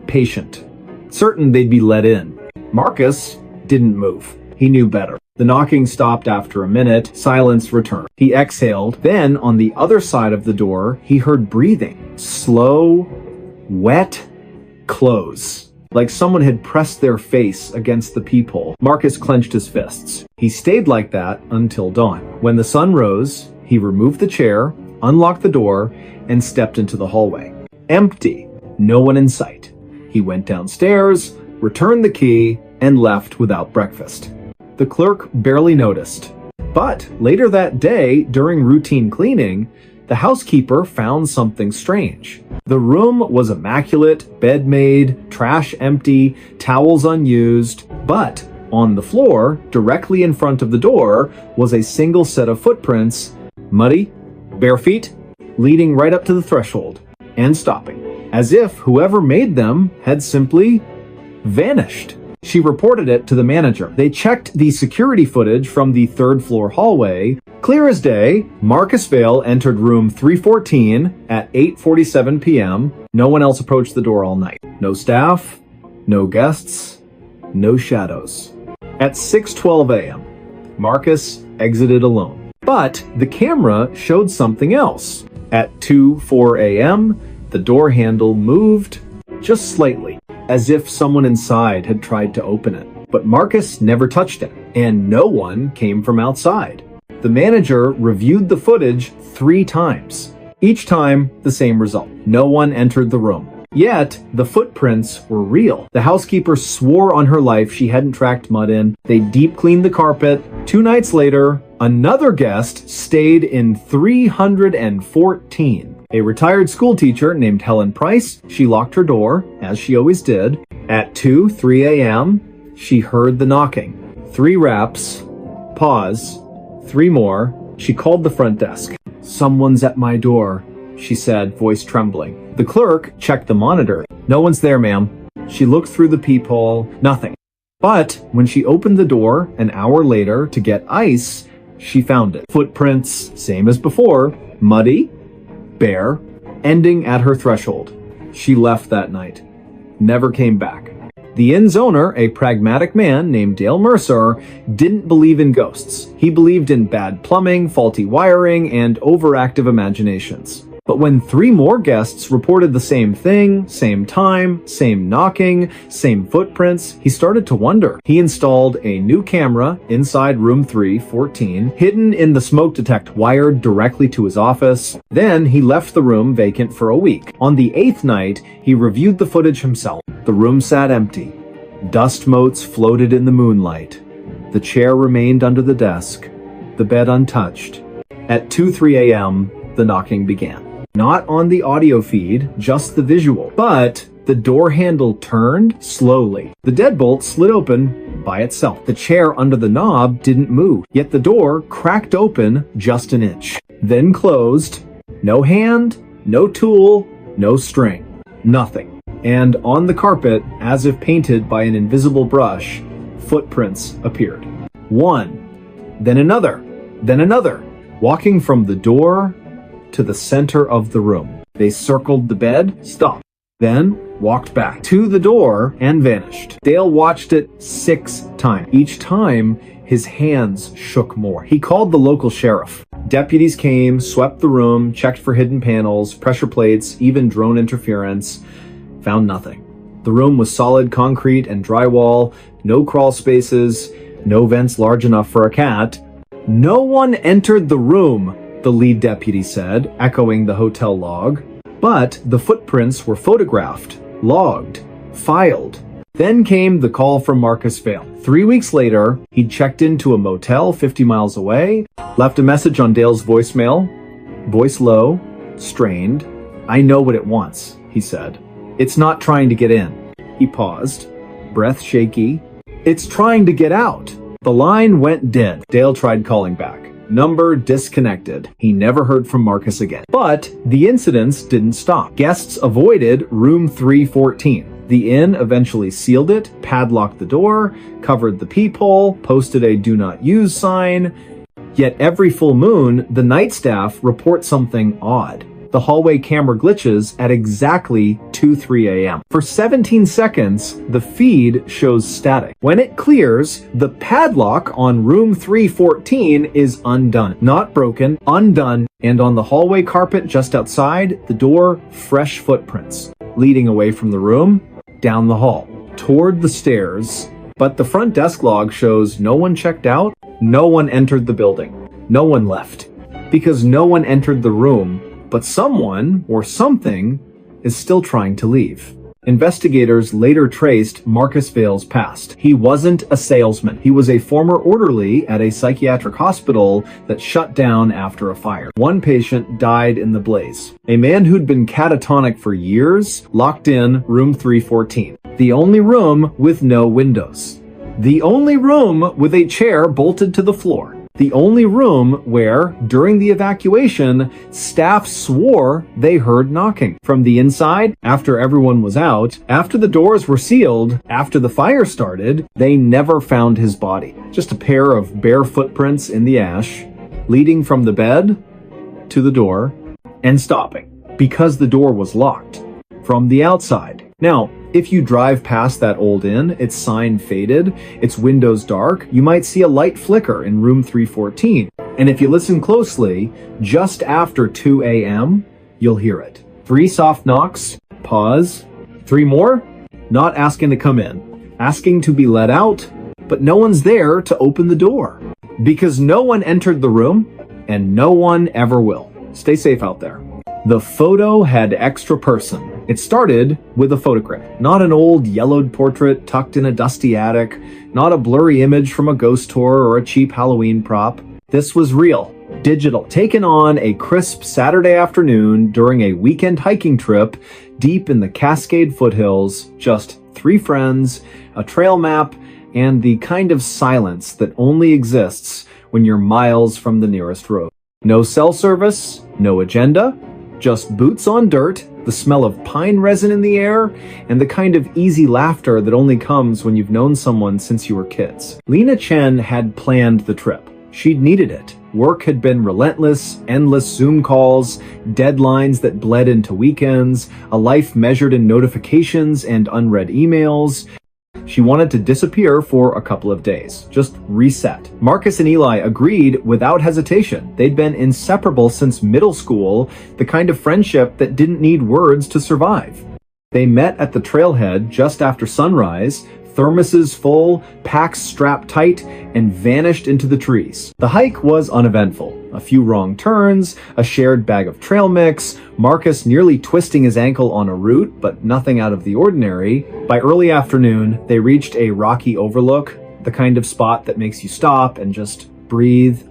patient, certain they'd be let in. Marcus didn't move. He knew better. The knocking stopped after a minute. Silence returned. He exhaled. Then, on the other side of the door, he heard breathing. Slow, wet, close. Like someone had pressed their face against the peephole. Marcus clenched his fists. He stayed like that until dawn. When the sun rose, he removed the chair, unlocked the door, and stepped into the hallway. Empty. No one in sight. He went downstairs, returned the key, and left without breakfast. The clerk barely noticed. But later that day, during routine cleaning, the housekeeper found something strange. The room was immaculate, bed made, trash empty, towels unused, but on the floor, directly in front of the door, was a single set of footprints, muddy, bare feet, leading right up to the threshold, and stopping, as if whoever made them had simply vanished. She reported it to the manager. They checked the security footage from the third floor hallway. Clear as day, Marcus Vale entered room 314 at 8:47 p.m. No one else approached the door all night. No staff, no guests, no shadows. At 6:12 a.m., Marcus exited alone. But the camera showed something else. At 2:04 a.m., the door handle moved just slightly, as if someone inside had tried to open it. But Marcus never touched it, and no one came from outside. The manager reviewed the footage 3 times. Each time, the same result. No one entered the room. Yet, the footprints were real. The housekeeper swore on her life she hadn't tracked mud in. They deep cleaned the carpet. 2 nights later, another guest stayed in 314. A retired school teacher named Helen Price. She locked her door, as she always did. At 3 a.m., she heard the knocking. 3 raps. Pause. 3 more. She called the front desk. "Someone's at my door," she said, voice trembling. The clerk checked the monitor. "No one's there, ma'am." She looked through the peephole. Nothing. But when she opened the door an hour later to get ice, she found it. Footprints, same as before, muddy, bare, ending at her threshold. She left that night. Never came back. The inn's owner, a pragmatic man named Dale Mercer, didn't believe in ghosts. He believed in bad plumbing, faulty wiring, and overactive imaginations. But when 3 more guests reported the same thing, same time, same knocking, same footprints, he started to wonder. He installed a new camera inside room 314, hidden in the smoke detector wired directly to his office. Then he left the room vacant for a week. On the 8th night, he reviewed the footage himself. The room sat empty. Dust motes floated in the moonlight. The chair remained under the desk, the bed untouched. At 2:03 a.m., the knocking began. Not on the audio feed, just the visual. But the door handle turned slowly. The deadbolt slid open by itself. The chair under the knob didn't move, yet the door cracked open just an inch. Then closed. No hand, no tool, no string. Nothing. And on the carpet, as if painted by an invisible brush, footprints appeared. One, then another, walking from the door to the center of the room. They circled the bed, stopped, then walked back to the door and vanished. Dale watched it 6 times. Each time, his hands shook more. He called the local sheriff. Deputies came, swept the room, checked for hidden panels, pressure plates, even drone interference. Found nothing. The room was solid concrete and drywall, no crawl spaces, no vents large enough for a cat. No one entered the room, the lead deputy said, echoing the hotel log. But the footprints were photographed, logged, filed. Then came the call from Marcus Vale. 3 weeks later, he'd checked into a motel 50 miles away, left a message on Dale's voicemail. Voice low, strained. "I know what it wants," he said. "It's not trying to get in." He paused, breath shaky. "It's trying to get out." The line went dead. Dale tried calling back. Number disconnected. He never heard from Marcus again. But the incidents didn't stop. Guests avoided room 314. The inn eventually sealed it, padlocked the door, covered the peephole, posted a "do not use" sign. Yet every full moon, the night staff report something odd. The hallway camera glitches at exactly 2:03 a.m. For 17 seconds, the feed shows static. When it clears, the padlock on room 314 is undone. Not broken, undone, and on the hallway carpet just outside the door, fresh footprints, leading away from the room, down the hall, toward the stairs. But the front desk log shows no one checked out, no one entered the building, no one left. Because no one entered the room, but someone or something is still trying to leave. Investigators later traced Marcus Vale's past. He wasn't a salesman. He was a former orderly at a psychiatric hospital that shut down after a fire. One patient died in the blaze. A man who'd been catatonic for years locked in room 314. The only room with no windows. The only room with a chair bolted to the floor. The only room where, during the evacuation, staff swore they heard knocking. From the inside, after everyone was out, after the doors were sealed, after the fire started, they never found his body. Just a pair of bare footprints in the ash, leading from the bed to the door, and stopping, because the door was locked from the outside. Now, if you drive past that old inn, its sign faded, its windows dark, you might see a light flicker in room 314. And if you listen closely, just after 2 a.m., you'll hear it. 3 soft knocks, pause. 3 more, not asking to come in, asking to be let out, but no one's there to open the door. Because no one entered the room, and no one ever will. Stay safe out there. The photo had extra person. It started with a photograph. Not an old yellowed portrait tucked in a dusty attic, not a blurry image from a ghost tour or a cheap Halloween prop. This was real. digital, taken on a crisp Saturday afternoon during a weekend hiking trip deep in the Cascade foothills, just 3 friends, a trail map, and the kind of silence that only exists when you're miles from the nearest road. No cell service, no agenda, just boots on dirt, the smell of pine resin in the air, and the kind of easy laughter that only comes when you've known someone since you were kids. Lena Chen had planned the trip. She'd needed it. Work had been relentless, endless Zoom calls, deadlines that bled into weekends, a life measured in notifications and unread emails. She wanted to disappear for a couple of days, just reset. Marcus and Eli agreed without hesitation. They'd been inseparable since middle school, the kind of friendship that didn't need words to survive. They met at the trailhead just after sunrise, thermoses full, packs strapped tight, and vanished into the trees. The hike was uneventful. A few wrong turns, a shared bag of trail mix, Marcus nearly twisting his ankle on a root, but nothing out of the ordinary. By early afternoon, they reached a rocky overlook, the kind of spot that makes you stop and just breathe.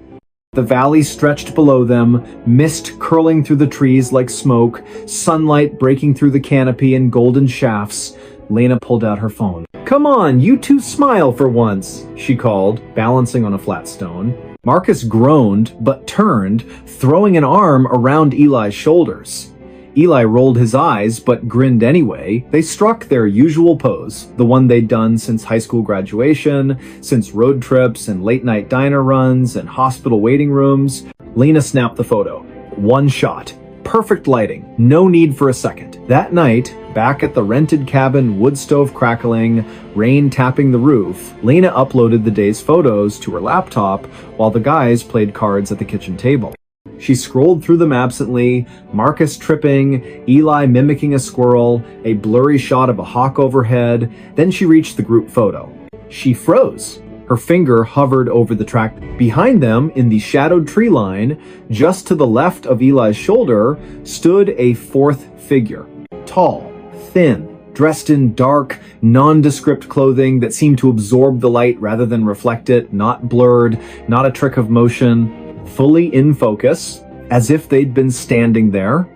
The valley stretched below them, mist curling through the trees like smoke, sunlight breaking through the canopy in golden shafts. Lena pulled out her phone. "Come on, you two smile for once," she called, balancing on a flat stone. Marcus groaned, but turned, throwing an arm around Eli's shoulders. Eli rolled his eyes, but grinned anyway. They struck their usual pose, the one they'd done since high school graduation, since road trips and late-night diner runs and hospital waiting rooms. Lena snapped the photo. One shot. Perfect lighting. No need for a second. That night, back at the rented cabin, wood stove crackling, rain tapping the roof, Lena uploaded the day's photos to her laptop while the guys played cards at the kitchen table. She scrolled through them absently, Marcus tripping, Eli mimicking a squirrel, a blurry shot of a hawk overhead. Then she reached the group photo. She froze. Her finger hovered over the track. Behind them, in the shadowed tree line, just to the left of Eli's shoulder, stood a fourth figure. Tall, thin, dressed in dark, nondescript clothing that seemed to absorb the light rather than reflect it, not blurred, not a trick of motion, fully in focus, as if they'd been standing there,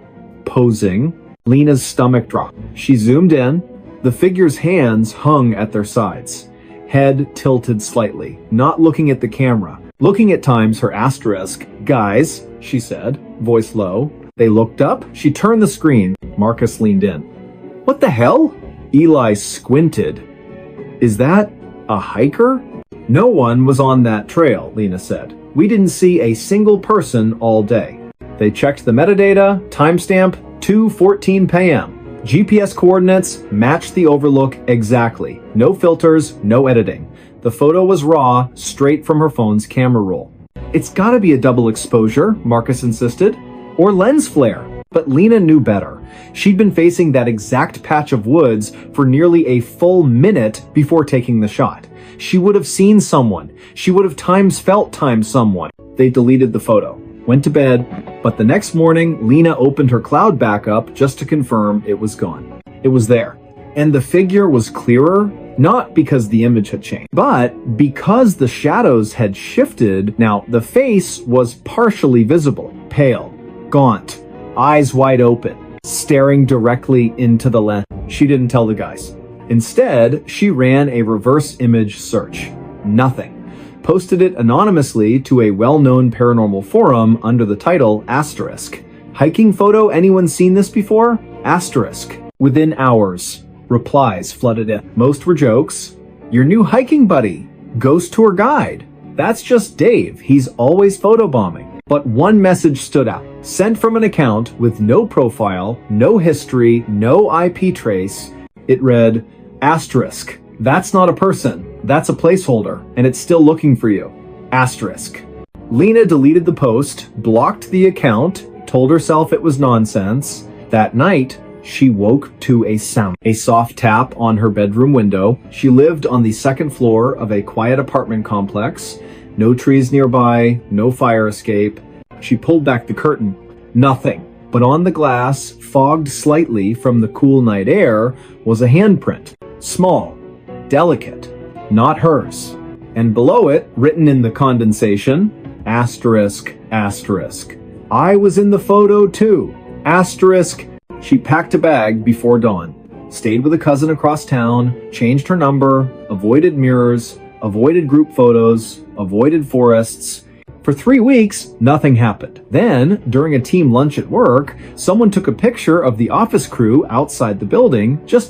posing. Lena's stomach dropped. She zoomed in. The figure's hands hung at their sides. Head tilted slightly, not looking at the camera, looking at times her asterisk. "Guys," she said, voice low. They looked up. She turned the screen. Marcus leaned in. "What the hell?" Eli squinted. "Is that a hiker?" "No one was on that trail," Lena said. "We didn't see a single person all day." They checked the metadata, timestamp 2:14 p.m. GPS coordinates matched the overlook exactly. No filters, no editing. The photo was raw, straight from her phone's camera roll. "It's gotta be a double exposure," Marcus insisted. "Or lens flare." But Lena knew better. She'd been facing that exact patch of woods for nearly a full minute before taking the shot. She would have seen someone. She would have felt someone. They deleted the photo. Went to bed, but the next morning, Lena opened her cloud backup just to confirm it was gone. It was there. And the figure was clearer, not because the image had changed, but because the shadows had shifted. Now, the face was partially visible, pale, gaunt, eyes wide open, staring directly into the lens. She didn't tell the guys. Instead, she ran a reverse image search. Nothing. Posted it anonymously to a well-known paranormal forum under the title asterisk. "Hiking photo, anyone seen this before?" Asterisk. Within hours, replies flooded in. Most were jokes. "Your new hiking buddy. Ghost tour guide. That's just Dave. He's always photobombing." But one message stood out. Sent from an account with no profile, no history, no IP trace. It read, asterisk. "That's not a person. That's a placeholder, and it's still looking for you. Asterisk." Lena deleted the post, blocked the account, told herself it was nonsense. That night, she woke to a sound. A soft tap on her bedroom window. She lived on the second floor of a quiet apartment complex. No trees nearby, no fire escape. She pulled back the curtain. Nothing. But on the glass, fogged slightly from the cool night air, was a handprint. Small, delicate, not hers. And below it, written in the condensation, Asterisk, asterisk. I was in the photo too. Asterisk. She packed a bag before dawn, stayed with a cousin across town, changed her number, avoided mirrors, avoided group photos, avoided forests. For 3 weeks, nothing happened. Then, during a team lunch at work, someone took a picture of the office crew outside the building just